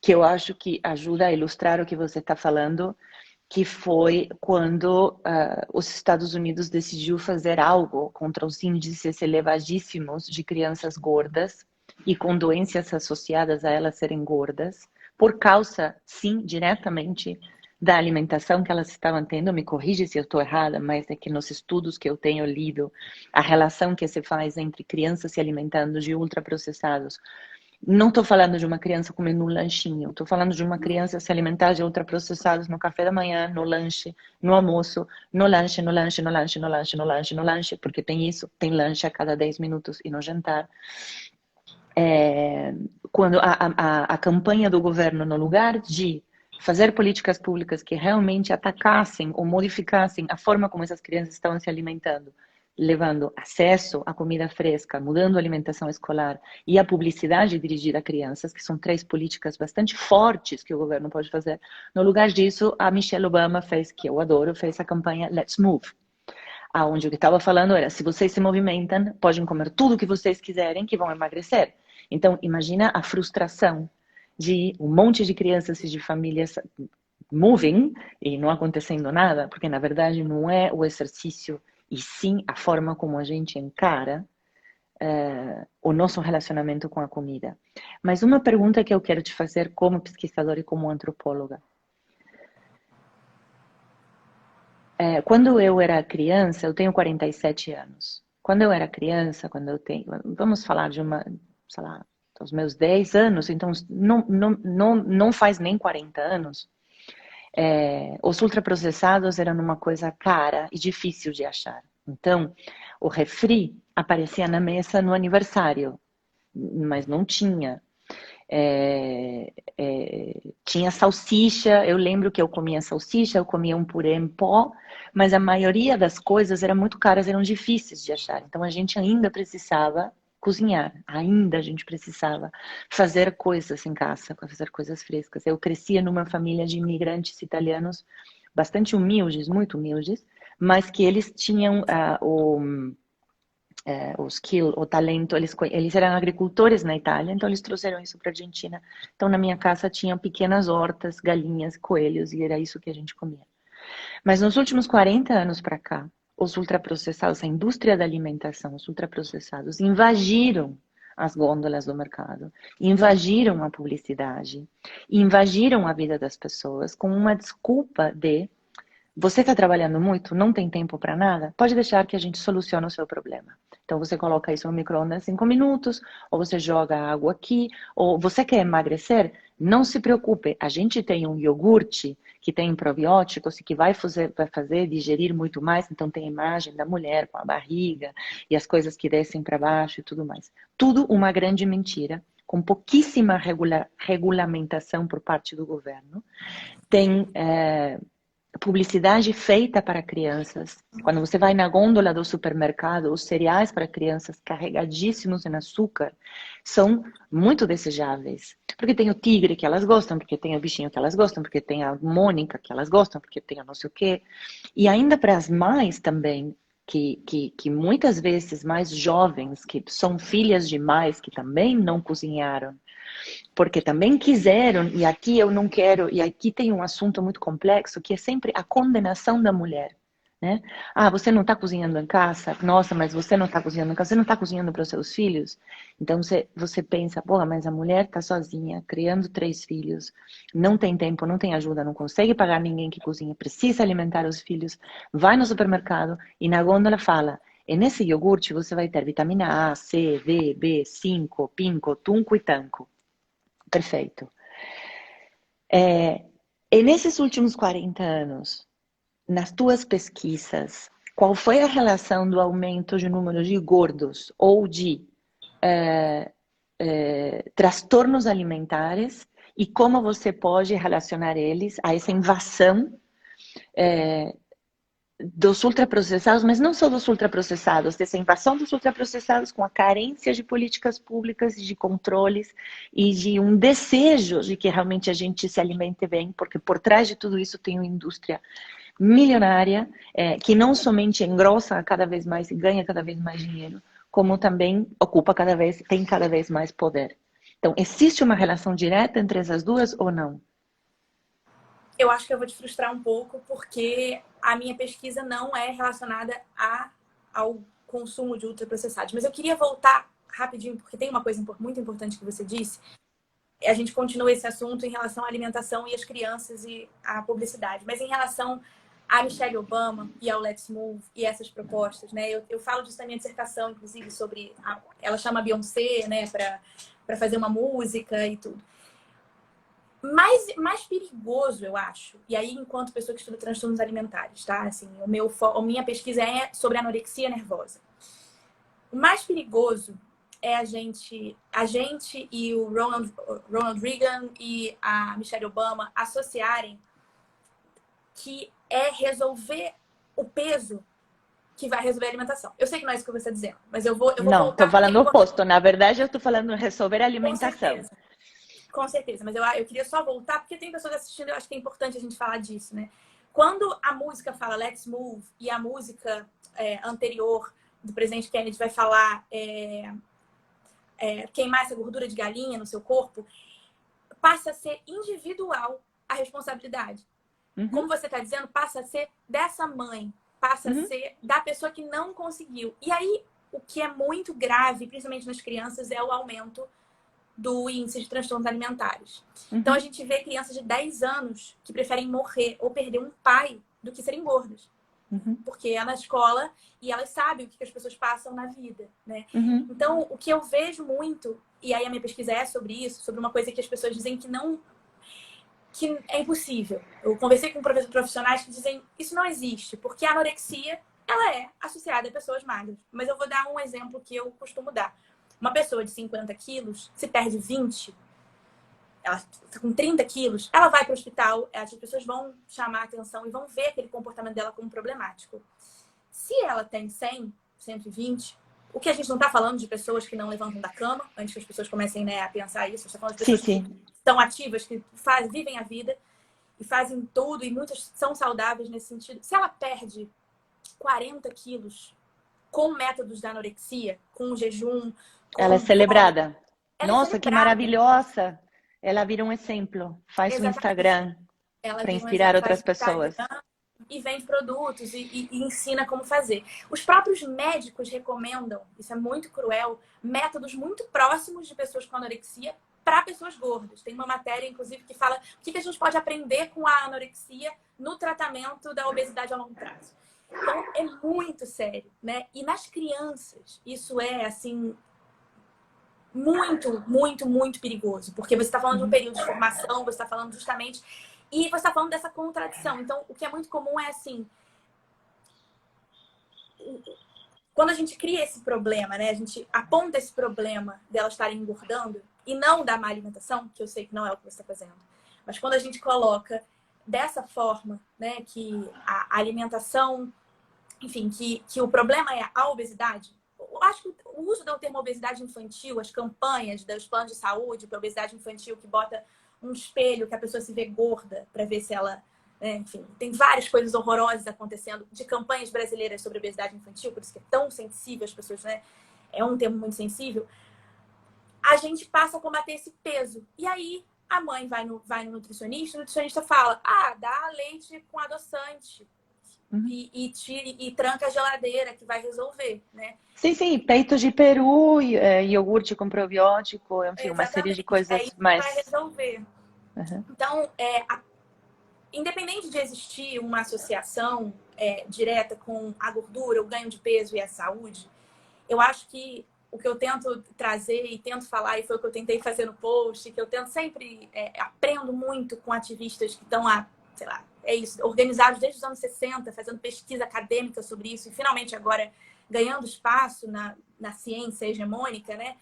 Speaker 7: que eu acho que ajuda a ilustrar o que você está falando, que foi quando os Estados Unidos decidiu fazer algo contra os índices elevadíssimos de crianças gordas e com doenças associadas a elas serem gordas, por causa, sim, diretamente da alimentação que elas estavam tendo. Me corrige se eu estou errada, mas é que nos estudos que eu tenho lido, a relação que se faz entre crianças se alimentando de ultraprocessados. Não estou falando de uma criança comendo um lanchinho, estou falando de uma criança se alimentar de ultraprocessados no café da manhã, no lanche, no almoço, no lanche, porque tem isso, tem lanche a cada 10 minutos e no jantar. Quando a campanha do governo, no lugar de fazer políticas públicas que realmente atacassem ou modificassem a forma como essas crianças estavam se alimentando, levando acesso à comida fresca, mudando a alimentação escolar e a publicidade dirigida a crianças, que são 3 políticas bastante fortes que o governo pode fazer. No lugar disso, a Michelle Obama fez, que eu adoro, fez a campanha Let's Move, onde o que estava falando era, se vocês se movimentam, podem comer tudo o que vocês quiserem, que vão emagrecer. Então, imagina a frustração de um monte de crianças e de famílias moving e não acontecendo nada, porque na verdade não é o exercício e sim a forma como a gente encara o nosso relacionamento com a comida. Mas uma pergunta que eu quero te fazer como pesquisadora e como antropóloga. Quando eu era criança, eu tenho 47 anos. Quando eu era criança, vamos falar de sei lá, dos meus 10 anos, então não faz nem 40 anos, os ultraprocessados eram uma coisa cara e difícil de achar. Então, o refri aparecia na mesa no aniversário, mas não tinha. Tinha salsicha, eu lembro que eu comia salsicha, eu comia um purê em pó, mas a maioria das coisas eram muito caras, eram difíceis de achar. Então a gente ainda precisava cozinhar, ainda a gente precisava fazer coisas em casa, fazer coisas frescas. Eu crescia numa família de imigrantes italianos bastante humildes, muito humildes, mas que eles tinham o skill, o talento, eles eram agricultores na Itália, então eles trouxeram isso para a Argentina. Então na minha casa tinham pequenas hortas, galinhas, coelhos, e era isso que a gente comia. Mas nos últimos 40 anos para cá, os ultraprocessados, a indústria da alimentação, os ultraprocessados invadiram as gôndolas do mercado, invadiram a publicidade, invadiram a vida das pessoas com uma desculpa de você está trabalhando muito, não tem tempo para nada, pode deixar que a gente solucione o seu problema. Então você coloca isso no micro-ondas 5 minutos, ou você joga água aqui, ou você quer emagrecer, não se preocupe, a gente tem um iogurte que tem probióticos e que vai fazer digerir muito mais, então tem a imagem da mulher com a barriga e as coisas que descem para baixo e tudo mais. Tudo uma grande mentira, com pouquíssima regulamentação por parte do governo. Tem publicidade feita para crianças. Quando você vai na gôndola do supermercado, os cereais para crianças carregadíssimos em açúcar são muito desejáveis. Porque tem o tigre que elas gostam, porque tem o bichinho que elas gostam, porque tem a Mônica que elas gostam, porque tem a não sei o quê. E ainda para as mães também, que muitas vezes mais jovens, que são filhas de mães que também não cozinharam, porque também quiseram, e aqui eu não quero, e aqui tem um assunto muito complexo, que é sempre a condenação da mulher, né? Ah, você não está cozinhando em casa? Nossa, mas você não está cozinhando em casa, você não está cozinhando para os seus filhos? Então você pensa, porra, mas a mulher está sozinha, criando 3 filhos, não tem tempo, não tem ajuda, não consegue pagar ninguém que cozinha, precisa alimentar os filhos, vai no supermercado e na gôndola fala, e nesse iogurte você vai ter vitamina A, C, D, B5, pinco, tunco e tanco. Perfeito. E nesses últimos 40 anos, nas tuas pesquisas, qual foi a relação do aumento de número de gordos ou de transtornos alimentares e como você pode relacionar eles a essa invasão dos ultraprocessados, mas não só dos ultraprocessados, dessa invasão dos ultraprocessados com a carência de políticas públicas e de controles e de um desejo de que realmente a gente se alimente bem, porque por trás de tudo isso tem uma indústria milionária que não somente engrossa cada vez mais e ganha cada vez mais dinheiro, como também tem cada vez mais poder. Então, existe uma relação direta entre essas duas ou não?
Speaker 8: Eu acho que eu vou te frustrar um pouco, porque a minha pesquisa não é relacionada ao consumo de ultraprocessados. Mas eu queria voltar rapidinho, porque tem uma coisa muito importante que você disse. A gente continua esse assunto em relação à alimentação e às crianças e à publicidade. Mas em relação a Michelle Obama e ao Let's Move e essas propostas, né? Eu falo disso na minha dissertação, inclusive, sobre... ela chama a Beyoncé, né, para fazer uma música e tudo. Mais perigoso, eu acho, e aí enquanto pessoa que estuda transtornos alimentares, tá? Assim, a minha pesquisa é sobre anorexia nervosa. O mais perigoso é a gente e o Ronald Reagan e a Michelle Obama associarem que é resolver o peso que vai resolver a alimentação. Eu sei que não é isso que você está dizendo, mas eu vou
Speaker 7: não, estou falando o oposto. Na verdade, eu estou falando resolver a alimentação.
Speaker 8: Com certeza, mas eu queria só voltar, porque tem pessoas assistindo, eu acho que é importante a gente falar disso, né? Quando a música fala Let's Move e a música anterior do presidente Kennedy vai falar queimar essa gordura de galinha no seu corpo, passa a ser individual a responsabilidade. como você está dizendo, passa a ser dessa mãe, passa a ser da pessoa que não conseguiu. E aí, o que é muito grave, principalmente nas crianças, é o aumento do índice de transtornos alimentares. Então, a gente vê crianças de 10 anos que preferem morrer ou perder um pai do que serem gordas. Porque é na escola e elas sabem o que as pessoas passam na vida, né? Então, o que eu vejo muito, e aí a minha pesquisa é sobre isso, sobre uma coisa que as pessoas dizem que é impossível. Eu conversei com profissionais que dizem isso não existe, porque a anorexia, ela é associada a pessoas magras. Mas eu vou dar um exemplo que eu costumo dar. Uma pessoa de 50 quilos, se perde 20, ela está com 30 quilos, ela vai para o hospital, as pessoas vão chamar a atenção e vão ver aquele comportamento dela como problemático. Se ela tem 100, 120, o que a gente não está falando de pessoas que não levantam da cama, antes que as pessoas comecem, né, a pensar isso, a gente está falando de pessoas que estão ativas, que vivem a vida e fazem tudo, e muitas são saudáveis nesse sentido. Se ela perde 40 quilos com métodos da anorexia, com jejum...
Speaker 7: Ela é celebrada.
Speaker 8: Ela
Speaker 7: Nossa,
Speaker 8: é
Speaker 7: que
Speaker 8: celebrada.
Speaker 7: maravilhosa! Ela vira um exemplo. Faz um Instagram para inspirar outras pessoas.
Speaker 8: E vende produtos e ensina como fazer. Os próprios médicos recomendam, isso é muito cruel, métodos muito próximos de pessoas com anorexia para pessoas gordas. Tem uma matéria, inclusive, que fala o que a gente pode aprender com a anorexia no tratamento da obesidade a longo prazo. Então, é muito sério, né? E nas crianças, isso é, assim, muito, muito, muito perigoso. Porque você está falando de um período de formação, você está falando justamente... E você está falando dessa contradição. Então, o que é muito comum é, assim... Quando a gente cria esse problema, né? A gente aponta esse problema delas estarem engordando e não da má alimentação, que eu sei que não é o que você está fazendo. Mas quando a gente coloca dessa forma, né? Que a alimentação... Enfim, que o problema é a obesidade. Eu acho que o uso do termo obesidade infantil, as campanhas dos planos de saúde para obesidade infantil que bota um espelho que a pessoa se vê gorda para ver se ela... Né, enfim, tem várias coisas horrorosas acontecendo de campanhas brasileiras sobre obesidade infantil, por isso que é tão sensível as pessoas, né? É um termo muito sensível. A gente passa a combater esse peso. E aí a mãe vai no nutricionista, o nutricionista fala, dá leite com adoçante. E tranca a geladeira, que vai resolver, né?
Speaker 7: Sim, peitos de peru, iogurte com probiótico, enfim,
Speaker 8: Exatamente.
Speaker 7: uma série de coisas
Speaker 8: é isso
Speaker 7: mais...
Speaker 8: que vai resolver. Então, independente de existir uma associação direta com a gordura, o ganho de peso e a saúde, eu acho que o que eu tento trazer e tento falar, e foi o que eu tentei fazer no post, que eu tento sempre, aprendo muito com ativistas que estão sei lá, organizados desde os anos 60, fazendo pesquisa acadêmica sobre isso, e finalmente agora ganhando espaço na ciência hegemônica, né?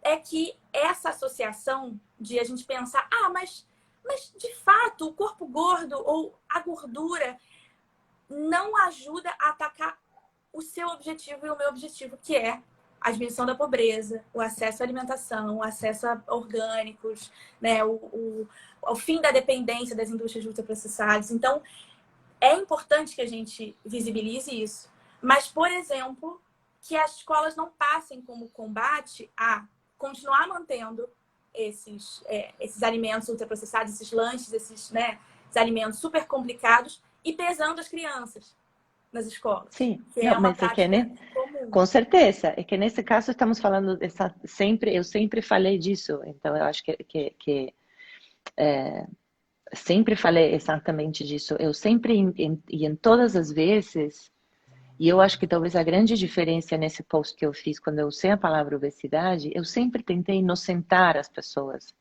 Speaker 8: É que essa associação de a gente pensar, mas de fato o corpo gordo ou a gordura não ajuda a atacar o seu objetivo e o meu objetivo, que é a diminuição da pobreza, o acesso à alimentação, o acesso a orgânicos, né? O fim da dependência das indústrias ultraprocessadas. Então, é importante que a gente visibilize isso. Mas, por exemplo, que as escolas não passem como combate a continuar mantendo esses alimentos ultraprocessados, esses lanches, esses alimentos super complicados e pesando as crianças nas escolas.
Speaker 7: Sim,
Speaker 8: Mas é que, né?
Speaker 7: Com certeza. É que nesse caso estamos falando eu sempre falei disso. Então eu acho que sempre falei exatamente disso. Eu sempre e em todas as vezes, e eu acho que talvez a grande diferença nesse post que eu fiz quando eu usei a palavra obesidade, eu sempre tentei inocentar as pessoas.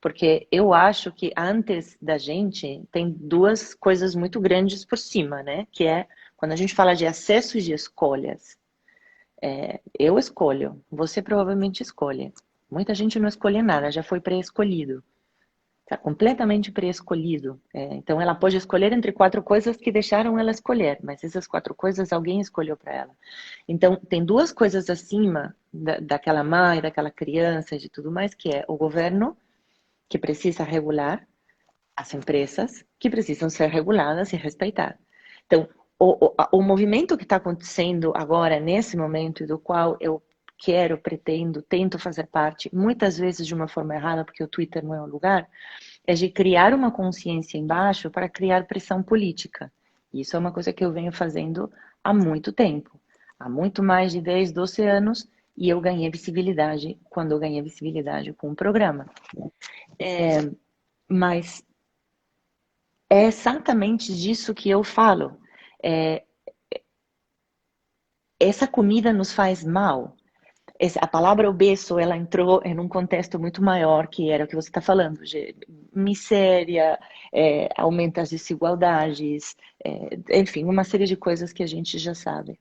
Speaker 7: Porque eu acho que antes da gente tem duas coisas muito grandes por cima, né? Que é quando a gente fala de acesso e de escolhas. Eu escolho, você provavelmente escolhe. Muita gente não escolhe nada, já foi pré-escolhido. Está completamente pré-escolhido. Então ela pode escolher entre 4 coisas que deixaram ela escolher, mas essas 4 coisas alguém escolheu para ela. Então tem duas coisas acima daquela mãe, daquela criança e de tudo mais, que é o governo, que precisa regular, as empresas, que precisam ser reguladas e respeitar. Então, o movimento que está acontecendo agora, nesse momento, do qual eu pretendo, tento fazer parte, muitas vezes de uma forma errada, porque o Twitter não é o lugar, é de criar uma consciência embaixo para criar pressão política. Isso é uma coisa que eu venho fazendo há muito tempo, há muito mais de 10, 12 anos, e eu ganhei visibilidade quando eu ganhei visibilidade com o programa. Mas é exatamente disso que eu falo. Essa comida nos faz mal. A palavra obeso, ela entrou em um contexto muito maior, que era o que você está falando, de miséria, aumenta as desigualdades, enfim, uma série de coisas que a gente já sabe.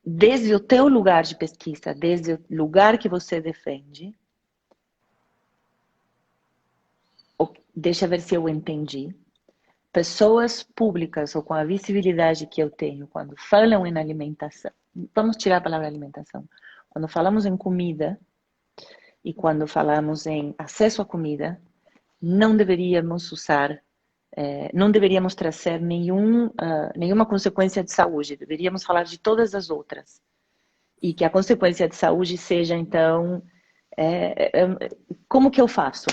Speaker 7: Desde o teu lugar de pesquisa, desde o lugar que você defende, deixa eu ver se eu entendi, pessoas públicas ou com a visibilidade que eu tenho quando falam em alimentação, vamos tirar a palavra alimentação, quando falamos em comida e quando falamos em acesso à comida, não deveríamos usar, não deveríamos trazer nenhuma consequência de saúde, deveríamos falar de todas as outras. E que a consequência de saúde seja, então, como que eu faço?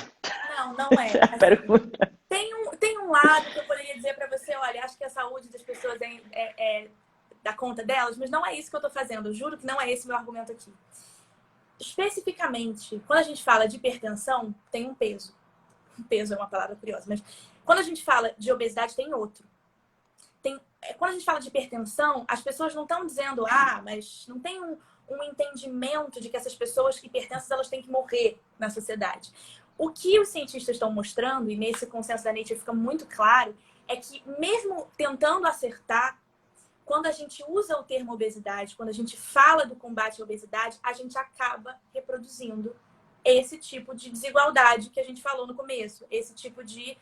Speaker 8: Não é.
Speaker 7: Essa é a pergunta.
Speaker 8: Tem um lado que eu poderia dizer para você, olha, acho que a saúde das pessoas dá conta delas, mas não é isso que eu estou fazendo. Eu juro que não é esse meu argumento aqui. Especificamente, quando a gente fala de hipertensão, tem um peso. Peso é uma palavra curiosa, mas quando a gente fala de obesidade, tem outro. Quando a gente fala de hipertensão, as pessoas não estão dizendo, mas não tem um entendimento de que essas pessoas hipertensas elas têm que morrer na sociedade. O que os cientistas estão mostrando, e nesse consenso da Nature fica muito claro, é que mesmo tentando acertar, quando a gente usa o termo obesidade, quando a gente fala do combate à obesidade, a gente acaba reproduzindo esse tipo de desigualdade que a gente falou no começo, esse tipo de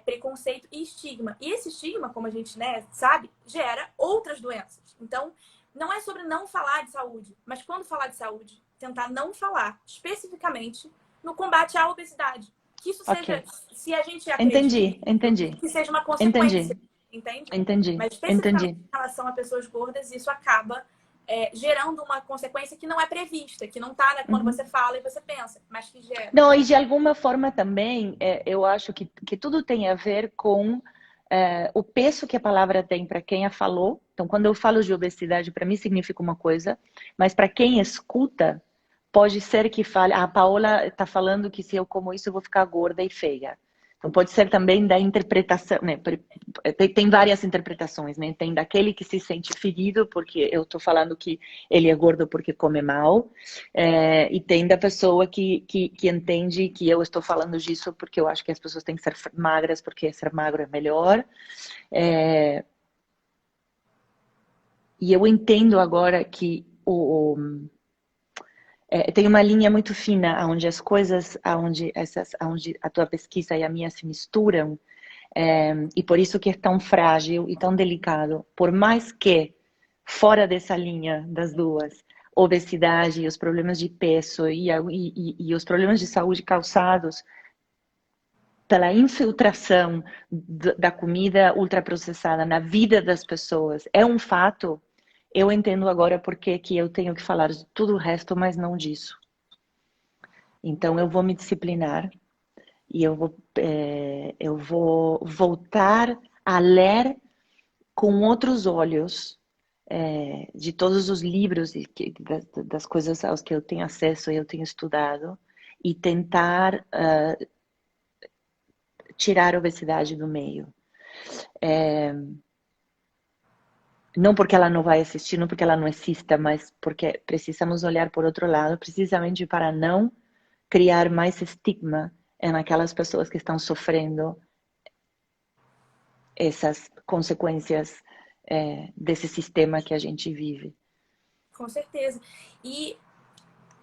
Speaker 8: preconceito e estigma. E esse estigma, como a gente sabe, gera outras doenças. Então, não é sobre não falar de saúde, mas quando falar de saúde, tentar não falar especificamente no combate à obesidade. Que isso seja, se a gente acredita,
Speaker 7: entendi.
Speaker 8: que seja uma consequência. Entende?
Speaker 7: Entendi.
Speaker 8: Mas especificamente em relação a pessoas gordas, isso acaba gerando uma consequência que não é prevista, que não está quando você fala e você pensa, mas que gera.
Speaker 7: Não, e de alguma forma também, eu acho que tudo tem a ver com o peso que a palavra tem para quem a falou. Então, quando eu falo de obesidade, para mim significa uma coisa, mas para quem escuta, pode ser que fale, a Paola está falando que se eu como isso eu vou ficar gorda e feia. Então pode ser também da interpretação, né? Tem várias interpretações, né? Tem daquele que se sente ferido porque eu estou falando que ele é gordo porque come mal, e tem da pessoa que entende que eu estou falando disso porque eu acho que as pessoas têm que ser magras porque ser magro é melhor. E eu entendo agora que tem uma linha muito fina onde as coisas, onde a tua pesquisa e a minha se misturam, e por isso que é tão frágil e tão delicado. Por mais que fora dessa linha das duas, obesidade e os problemas de peso e os problemas de saúde causados pela infiltração da comida ultraprocessada na vida das pessoas é um fato. Eu entendo agora por que eu tenho que falar de tudo o resto, mas não disso. Então, eu vou me disciplinar e eu vou voltar a ler com outros olhos de todos os livros e das coisas aos que eu tenho acesso e eu tenho estudado e tentar tirar a obesidade do meio. Não porque ela não vai existir, não porque ela não exista, mas porque precisamos olhar por outro lado, precisamente para não criar mais estigma naquelas pessoas que estão sofrendo essas consequências desse sistema que a gente vive.
Speaker 8: Com certeza. E,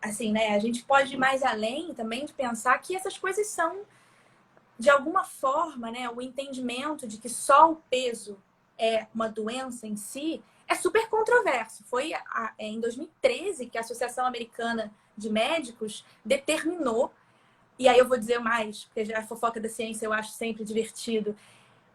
Speaker 8: assim, a gente pode ir mais além também de pensar que essas coisas são, de alguma forma, o entendimento de que só o peso é uma doença em si, é super controverso. Foi em 2013 que a Associação Americana de Médicos determinou, e aí eu vou dizer mais, porque a fofoca da ciência eu acho sempre divertido,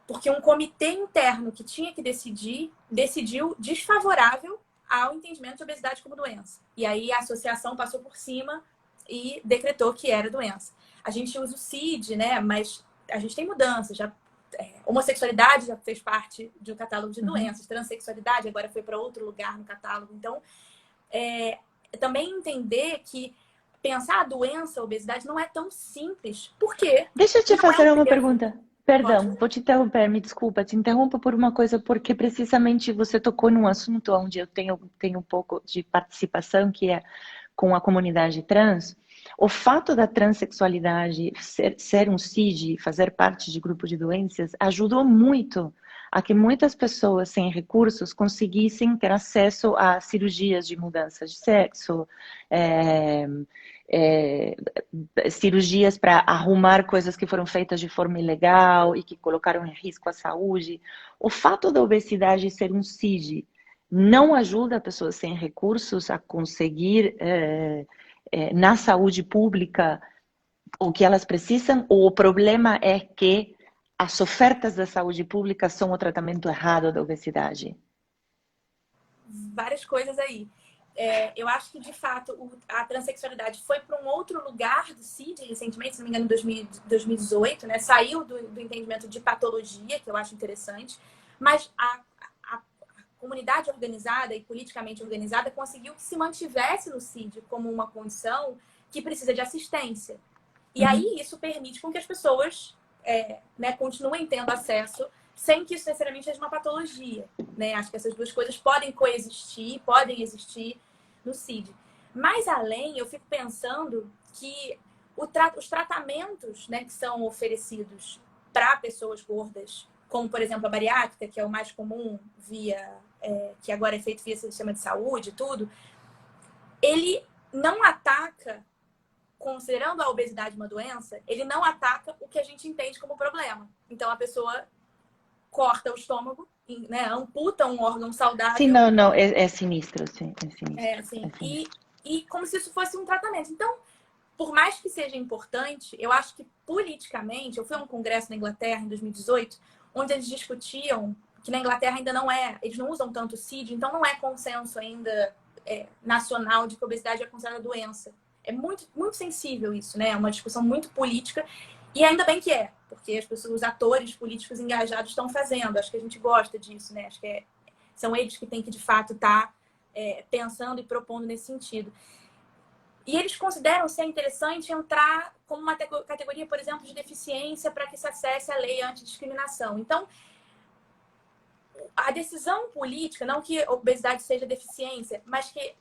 Speaker 8: porque um comitê interno que tinha que decidiu desfavorável ao entendimento de obesidade como doença. E aí a associação passou por cima e decretou que era doença. A gente usa o CID, né? Mas a gente tem mudanças. Homossexualidade já fez parte de um catálogo de doenças. Transexualidade agora foi para outro lugar no catálogo. Então, também entender que pensar a doença, a obesidade, não é tão simples. Por quê?
Speaker 7: Deixa eu te
Speaker 8: Não
Speaker 7: fazer
Speaker 8: é um
Speaker 7: uma
Speaker 8: termo.
Speaker 7: pergunta. Perdão,
Speaker 8: Pode.
Speaker 7: vou te interromper, me desculpa, te interrompo por uma coisa, porque precisamente você tocou num assunto onde eu tenho um pouco de participação, que é com a comunidade trans. O fato da transexualidade ser um CID, fazer parte de grupo de doenças, ajudou muito a que muitas pessoas sem recursos conseguissem ter acesso a cirurgias de mudança de sexo, cirurgias para arrumar coisas que foram feitas de forma ilegal e que colocaram em risco a saúde. O fato da obesidade ser um CID não ajuda pessoas sem recursos a conseguir, na saúde pública, o que elas precisam, ou o problema é que as ofertas da saúde pública são o tratamento errado da obesidade?
Speaker 8: Várias coisas aí. Eu acho que, de fato, a transexualidade foi para um outro lugar do CID recentemente, se não me engano, em 2018, né? Saiu do entendimento de patologia, que eu acho interessante, mas a comunidade organizada e politicamente organizada conseguiu que se mantivesse no CID como uma condição que precisa de assistência. E aí isso permite com que as pessoas continuem tendo acesso sem que isso necessariamente seja uma patologia, né? Acho que essas duas coisas podem coexistir, podem existir no CID. Mais além, eu fico pensando que os tratamentos, né, que são oferecidos para pessoas gordas, como, por exemplo, a bariátrica, que é o mais comum que agora é feito via sistema de saúde e tudo, ele não ataca, considerando a obesidade uma doença, ele não ataca o que a gente entende como problema. Então, a pessoa corta o estômago, né, amputa um órgão saudável.
Speaker 7: Sim, não, é sinistro, sim, é sinistro.
Speaker 8: Assim, e como se isso fosse um tratamento. Então, por mais que seja importante, eu acho que politicamente, eu fui a um congresso na Inglaterra em 2018, onde eles discutiam que na Inglaterra ainda eles não usam tanto o CID, então não é consenso ainda nacional de que a obesidade é considerada doença. É muito, muito sensível isso, né? É uma discussão muito política. E ainda bem que porque os atores políticos engajados estão fazendo. Acho que a gente gosta disso, né? Acho que são eles que têm que, de fato, estar pensando e propondo nesse sentido. E eles consideram ser interessante entrar como uma categoria, por exemplo, de deficiência para que se acesse a lei antidiscriminação. Então, a decisão política, não que a obesidade seja deficiência, mas que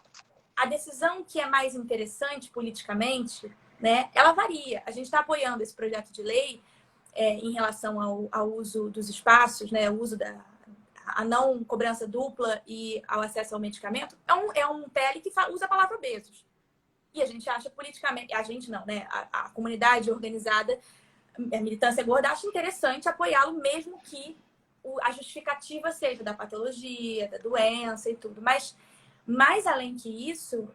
Speaker 8: a decisão que é mais interessante politicamente, né, ela varia. A gente está apoiando esse projeto de lei em relação ao uso dos espaços, né, o uso a não cobrança dupla e ao acesso ao medicamento. É um PL que usa a palavra obesos. E a gente acha politicamente... A gente não, né? A comunidade organizada, a militância gorda, acha interessante apoiá-lo, mesmo que a justificativa seja da patologia, da doença e tudo. Mas, mais além que isso,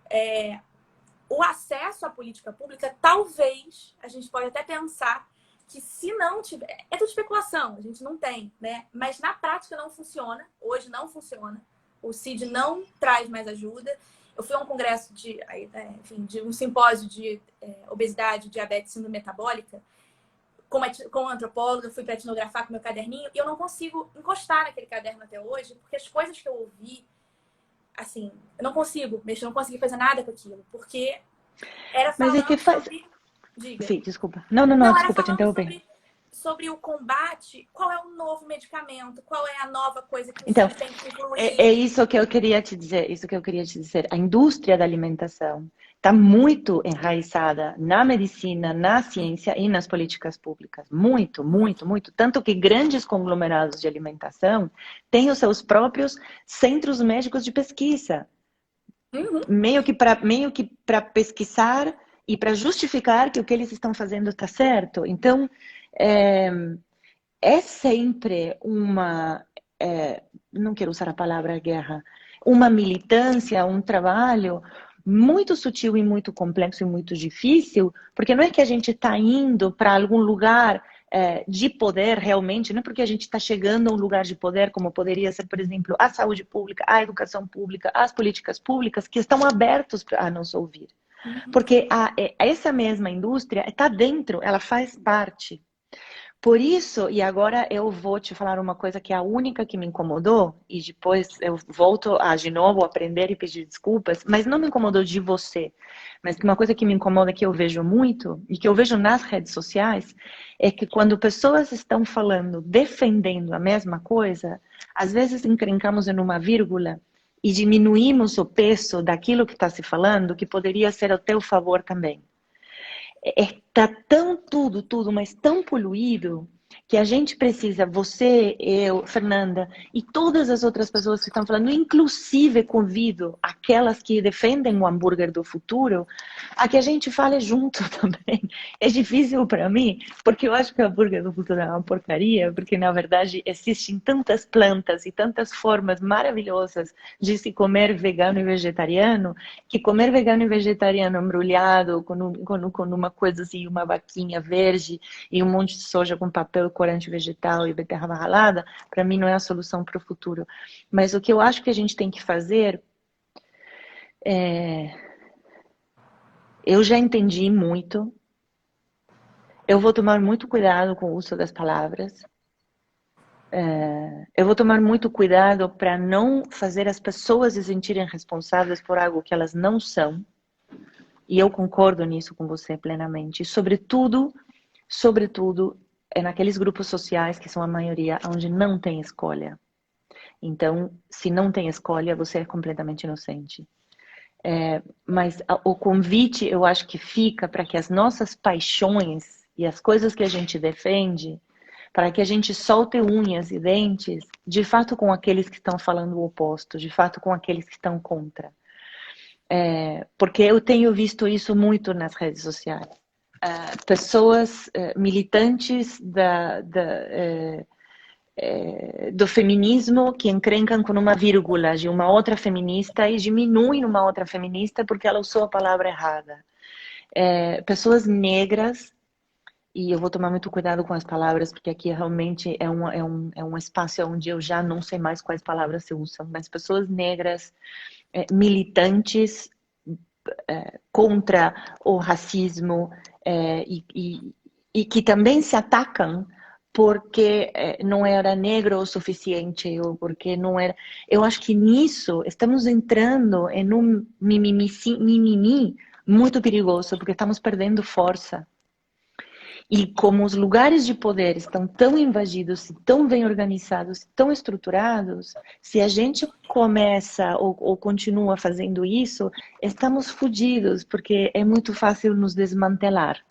Speaker 8: o acesso à política pública, talvez, a gente pode até pensar que se não tiver... É tudo especulação, a gente não tem, né? Mas na prática não funciona. Hoje não funciona. O CID não traz mais ajuda. Eu fui a um congresso de um simpósio de obesidade, diabetes e síndrome metabólica. Como antropóloga, fui para etnografar com meu caderninho e eu não consigo encostar naquele caderno até hoje, porque as coisas que eu ouvi, assim, eu não consigo mexer, não consegui fazer nada com aquilo, porque era falando sobre... Diga.
Speaker 7: Sim, desculpa. Não, desculpa te interromper.
Speaker 8: Sobre o combate, qual é o novo medicamento, qual é a nova coisa que o
Speaker 7: então,
Speaker 8: tem que incluir.
Speaker 7: É isso que eu queria te dizer, A indústria da alimentação está muito enraizada na medicina, na ciência e nas políticas públicas. Muito, muito, muito. Tanto que grandes conglomerados de alimentação têm os seus próprios centros médicos de pesquisa. Meio que para pesquisar e para justificar que o que eles estão fazendo está certo. Então, é sempre uma... não quero usar a palavra guerra. Uma militância, um trabalho muito sutil e muito complexo e muito difícil, porque não é que a gente está indo para algum lugar de poder realmente, não é porque a gente está chegando a um lugar de poder, como poderia ser, por exemplo, a saúde pública, a educação pública, as políticas públicas, que estão abertos a nos ouvir. Porque essa mesma indústria está dentro, ela faz parte. Por isso, e agora eu vou te falar uma coisa que é a única que me incomodou, e depois eu volto a de novo aprender e pedir desculpas, mas não me incomodou de você, mas uma coisa que me incomoda que eu vejo muito, e que eu vejo nas redes sociais, é que quando pessoas estão falando, defendendo a mesma coisa, às vezes encrencamos em uma vírgula e diminuímos o peso daquilo que está se falando, que poderia ser ao teu favor também. Está tão tudo, mas tão poluído que a gente precisa, você, eu, Fernanda e todas as outras pessoas que estão falando, inclusive convido aquelas que defendem o hambúrguer do futuro, a que a gente fale junto também. É difícil para mim, porque eu acho que o hambúrguer do futuro é uma porcaria, porque na verdade existem tantas plantas e tantas formas maravilhosas de se comer vegano e vegetariano, que comer vegano e vegetariano embrulhado com uma coisa assim, uma vaquinha verde e um monte de soja com papel corante vegetal e beterraba ralada, para mim não é a solução para o futuro. Mas o que eu acho que a gente tem que fazer eu já entendi muito. Eu vou tomar muito cuidado com o uso das palavras. Eu vou tomar muito cuidado para não fazer as pessoas se sentirem responsáveis por algo que elas não são. E eu concordo nisso com você plenamente. Sobretudo, é naqueles grupos sociais que são a maioria, onde não tem escolha. Então, se não tem escolha, você é completamente inocente. Mas o convite, eu acho que fica para que as nossas paixões e as coisas que a gente defende, para que a gente solte unhas e dentes, de fato com aqueles que estão falando o oposto, de fato com aqueles que estão contra. Porque eu tenho visto isso muito nas redes sociais. Pessoas militantes do feminismo que encrencam com uma vírgula de uma outra feminista e diminuem uma outra feminista porque ela usou a palavra errada. Pessoas negras, e eu vou tomar muito cuidado com as palavras, porque aqui realmente é um espaço onde eu já não sei mais quais palavras se usam, mas pessoas negras, militantes contra o racismo e que também se atacam porque não era negro o suficiente ou porque não era. Eu acho que nisso estamos entrando em um mimimi muito perigoso, porque estamos perdendo força. E como os lugares de poder estão tão invadidos, tão bem organizados, tão estruturados, se a gente começa ou continua fazendo isso, estamos fodidos, porque é muito fácil nos desmantelar.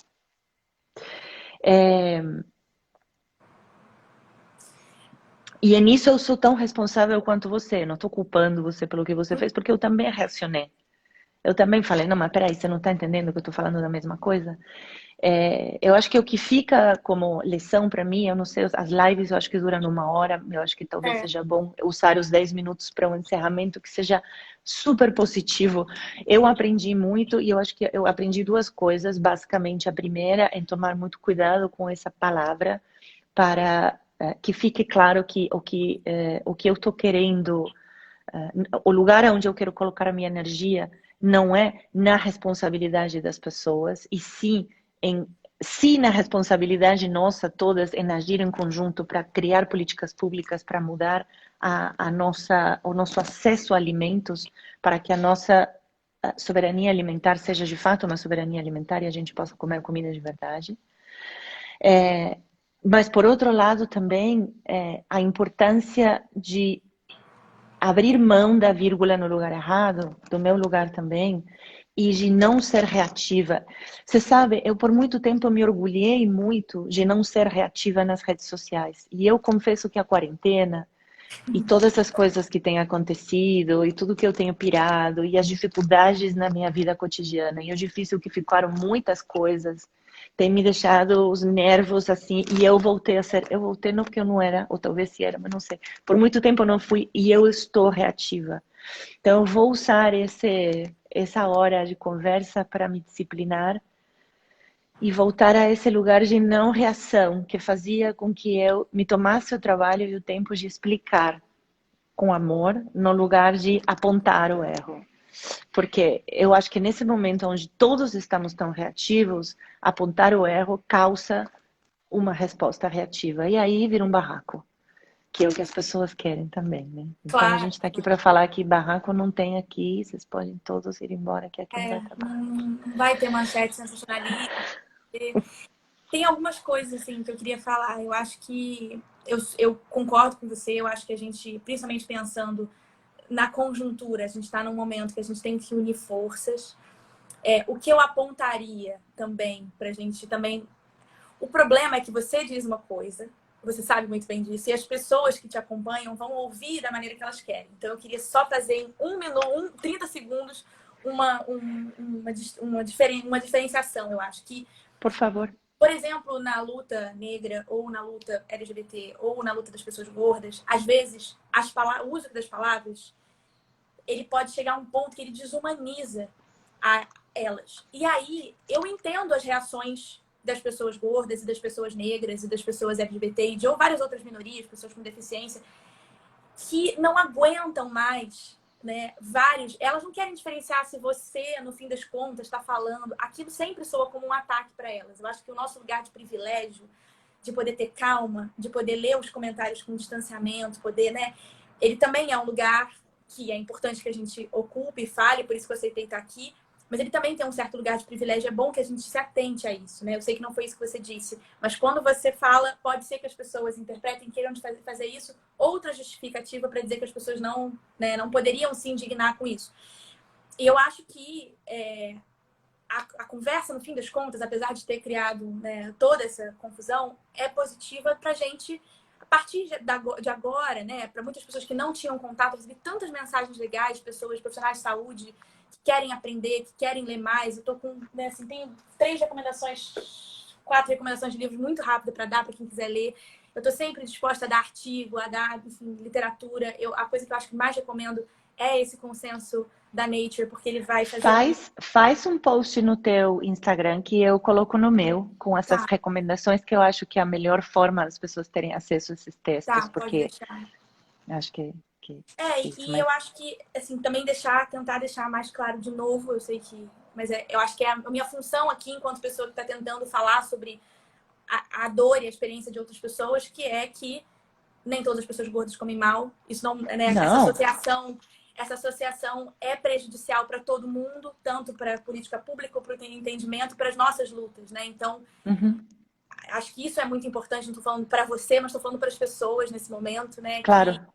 Speaker 7: E nisso eu sou tão responsável quanto você. Não estou culpando você pelo que você fez, porque eu também reacionei. Eu também falei, não, mas peraí, você não está entendendo que eu estou falando da mesma coisa? Eu acho que o que fica como lição para mim, eu não sei, as lives eu acho que duram 1 hora, eu acho que talvez seja bom usar os 10 minutos para um encerramento que seja super positivo. Eu aprendi muito e eu acho que eu aprendi 2 coisas, basicamente. A primeira é tomar muito cuidado com essa palavra para que fique claro que o que eu estou querendo, o lugar onde eu quero colocar a minha energia não é na responsabilidade das pessoas, e sim na responsabilidade nossa todas em agir em conjunto para criar políticas públicas para mudar o nosso acesso a alimentos, para que a nossa soberania alimentar seja de fato uma soberania alimentar e a gente possa comer comida de verdade. Mas por outro lado também a importância de abrir mão da vírgula no lugar errado, do meu lugar também, e de não ser reativa. Você sabe, eu por muito tempo me orgulhei muito de não ser reativa nas redes sociais. E eu confesso que a quarentena e todas as coisas que têm acontecido e tudo que eu tenho pirado e as dificuldades na minha vida cotidiana e o difícil que ficaram muitas coisas, tem me deixado os nervos assim, e eu voltei não porque eu não era, ou talvez se era, mas não sei. Por muito tempo eu não fui e eu estou reativa. Então eu vou usar essa hora de conversa para me disciplinar e voltar a esse lugar de não reação, que fazia com que eu me tomasse o trabalho e o tempo de explicar com amor, no lugar de apontar o erro. Porque eu acho que nesse momento onde todos estamos tão reativos, apontar o erro causa uma resposta reativa. E aí vira um barraco, que é o que as pessoas querem também, né? Então a
Speaker 8: Claro.
Speaker 7: gente está aqui para falar que barraco não tem aqui, vocês podem todos ir embora, que aqui não vai acabar.
Speaker 8: Não vai ter manchete sensacionalista. Tem algumas coisas assim que eu queria falar. Eu acho que eu concordo com você. Eu acho que a gente, principalmente pensando na conjuntura, a gente está num momento que a gente tem que unir forças. O que eu apontaria também para a gente também. O problema é que você diz uma coisa, você sabe muito bem disso, e as pessoas que te acompanham vão ouvir da maneira que elas querem. Então eu queria só fazer em 30 segundos uma diferenciação. Eu acho que,
Speaker 7: Por favor.
Speaker 8: por exemplo, na luta negra, ou na luta LGBT, ou na luta das pessoas gordas, às vezes o uso das palavras, ele pode chegar a um ponto que ele desumaniza elas. E aí eu entendo as reações das pessoas gordas e das pessoas negras e das pessoas LGBT e de várias outras minorias, pessoas com deficiência, que não aguentam mais, né? Elas não querem diferenciar se você, no fim das contas, está falando. Aquilo sempre soa como um ataque para elas. Eu acho que o nosso lugar de privilégio, de poder ter calma, de poder ler os comentários com distanciamento, poder, né? Ele também é um lugar que é importante que a gente ocupe e fale, por isso que eu aceitei estar aqui. Mas ele também tem um certo lugar de privilégio. É bom que a gente se atente a isso, né? Eu sei que não foi isso que você disse, mas quando você fala, pode ser que as pessoas interpretem, queiram fazer isso, outra justificativa para dizer que as pessoas não poderiam se indignar com isso. E eu acho que a conversa, no fim das contas, apesar de ter criado, né, toda essa confusão, é positiva para a gente, a partir de agora, né? Para muitas pessoas que não tinham contato, eu recebi tantas mensagens legais, profissionais de saúde, que querem aprender, que querem ler mais. Eu tô com, né, assim, tenho 4 recomendações de livros muito rápidas para dar para quem quiser ler. Eu tô sempre disposta a dar artigo, a dar, enfim, literatura. A coisa que eu acho que mais recomendo é esse consenso da Nature, porque ele vai fazer...
Speaker 7: Faz um post no teu Instagram que eu coloco no meu, com essas recomendações, que eu acho que é a melhor forma das pessoas terem acesso a esses textos, porque acho que
Speaker 8: e eu acho que, assim, também tentar deixar mais claro de novo, eu sei que... Mas eu acho que é a minha função aqui, enquanto pessoa que está tentando falar sobre a dor e a experiência de outras pessoas, que é que nem todas as pessoas gordas comem mal. Isso não, né?
Speaker 7: Não.
Speaker 8: Essa associação é prejudicial para todo mundo, tanto para a política pública, para o entendimento, para as nossas lutas, né? Então, acho que isso é muito importante. Não estou falando para você, mas estou falando para as pessoas nesse momento, né?
Speaker 7: Claro.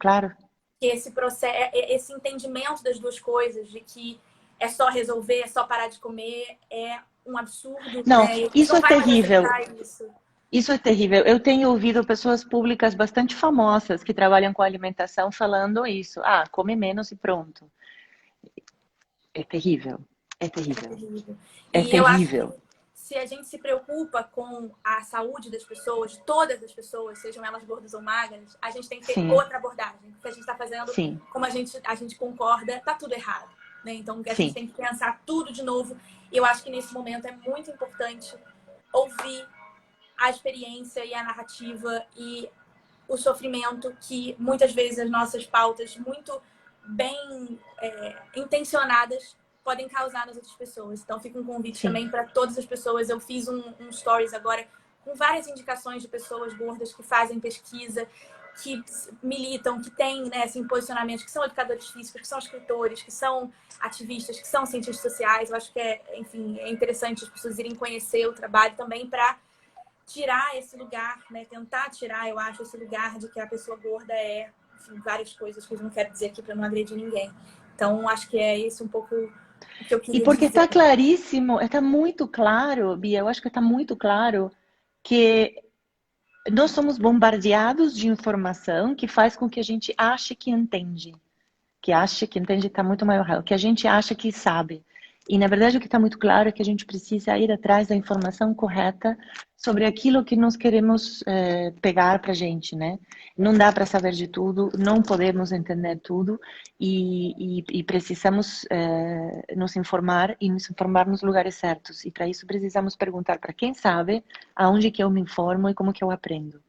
Speaker 8: Que esse processo, esse entendimento das duas coisas, de que é só resolver, é só parar de comer, é um absurdo.
Speaker 7: Não,
Speaker 8: né?
Speaker 7: isso
Speaker 8: não
Speaker 7: é
Speaker 8: vai mais
Speaker 7: terrível.
Speaker 8: aceitar isso.
Speaker 7: Isso é terrível. Eu tenho ouvido pessoas públicas bastante famosas que trabalham com alimentação falando isso. Come menos e pronto. É terrível. É terrível. É
Speaker 8: E eu acho
Speaker 7: terrível.
Speaker 8: que se a gente se preocupa com a saúde das pessoas, de todas as pessoas, sejam elas gordas ou magras, a gente tem que ter outra abordagem. O que a gente está fazendo, como a gente concorda, tá tudo errado. Né? Então, a gente tem que pensar tudo de novo. E eu acho que nesse momento é muito importante ouvir a experiência e a narrativa e o sofrimento que muitas vezes as nossas pautas muito bem intencionadas podem causar nas outras pessoas. Então fica um convite também para todas as pessoas. Eu fiz um stories agora com várias indicações de pessoas gordas que fazem pesquisa, que militam, que têm, né, assim, posicionamentos, que são educadores físicos, que são escritores, que são ativistas, que são cientistas sociais. Eu acho que enfim, é interessante as pessoas irem conhecer o trabalho também para tirar esse lugar, né? Tentar tirar, eu acho, esse lugar de que a pessoa gorda enfim, várias coisas que eu não quero dizer aqui para não agredir ninguém. Então, acho que é esse um pouco o que eu queria
Speaker 7: dizer. E porque está
Speaker 8: claríssimo,
Speaker 7: está muito claro, Bia, eu acho que está muito claro que nós somos bombardeados de informação que faz com que a gente ache que entende. Que está muito maior, que a gente acha que sabe. E, na verdade, o que está muito claro é que a gente precisa ir atrás da informação correta sobre aquilo que nós queremos pegar para a gente, né? Não dá para saber de tudo, não podemos entender tudo e precisamos nos informar e nos informar nos lugares certos. E, para isso, precisamos perguntar para quem sabe aonde que eu me informo e como que eu aprendo.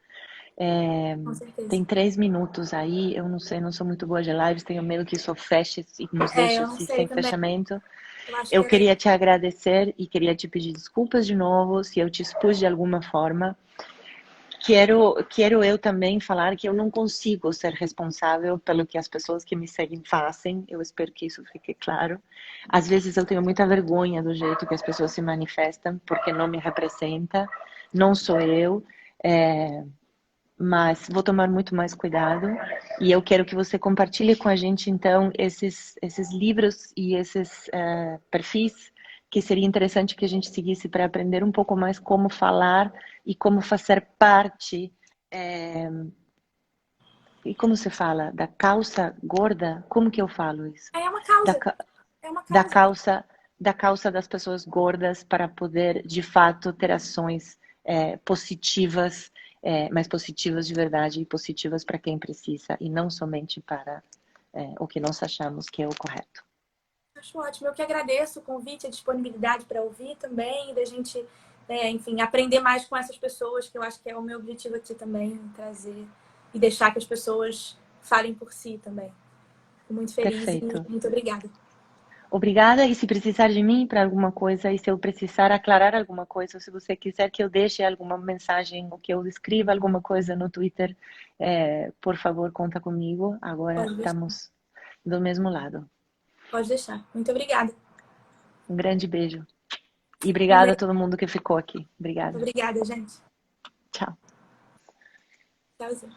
Speaker 8: Com certeza.
Speaker 7: Tem 3 minutos aí, eu não sei, não sou muito boa de lives, tenho medo que isso feche e nos
Speaker 8: Eu
Speaker 7: deixe
Speaker 8: não
Speaker 7: assim,
Speaker 8: sei
Speaker 7: sem
Speaker 8: também.
Speaker 7: fechamento.
Speaker 8: Eu acho
Speaker 7: Eu
Speaker 8: que é
Speaker 7: queria te agradecer e queria te pedir desculpas de novo se eu te expus de alguma forma. Quero eu também falar que eu não consigo ser responsável pelo que as pessoas que me seguem fazem. Eu espero que isso fique claro. Às vezes eu tenho muita vergonha do jeito que as pessoas se manifestam, porque não me representa, não sou eu. Mas vou tomar muito mais cuidado e eu quero que você compartilhe com a gente, então, esses livros e esses perfis que seria interessante que a gente seguisse para aprender um pouco mais como falar e como fazer parte, e como se fala, da calça gorda? Como que eu falo isso?
Speaker 8: É uma
Speaker 7: Da,
Speaker 8: causa.
Speaker 7: ca-
Speaker 8: É uma
Speaker 7: da
Speaker 8: causa.
Speaker 7: calça, da calça das pessoas gordas para poder, de fato, ter ações positivas, mas positivas de verdade e positivas para quem precisa e não somente para o que nós achamos que é o correto.
Speaker 8: Acho ótimo. Eu que agradeço o convite, a disponibilidade para ouvir também, da gente, enfim, aprender mais com essas pessoas, que eu acho que é o meu objetivo aqui também, trazer e deixar que as pessoas falem por si também. Fico muito feliz e
Speaker 7: Perfeito.
Speaker 8: muito obrigada.
Speaker 7: Obrigada, e se precisar de mim para alguma coisa, e se eu precisar aclarar alguma coisa, ou se você quiser que eu deixe alguma mensagem, ou que eu escreva alguma coisa no Twitter, por favor, conta comigo. Agora
Speaker 8: Pode deixar.
Speaker 7: estamos do mesmo lado.
Speaker 8: Pode deixar. Muito obrigada.
Speaker 7: Um grande beijo. E
Speaker 8: Um
Speaker 7: obrigada a
Speaker 8: beijo.
Speaker 7: todo mundo que ficou aqui. Obrigada.
Speaker 8: Obrigada, gente.
Speaker 7: Tchau.
Speaker 8: Tchauzinho.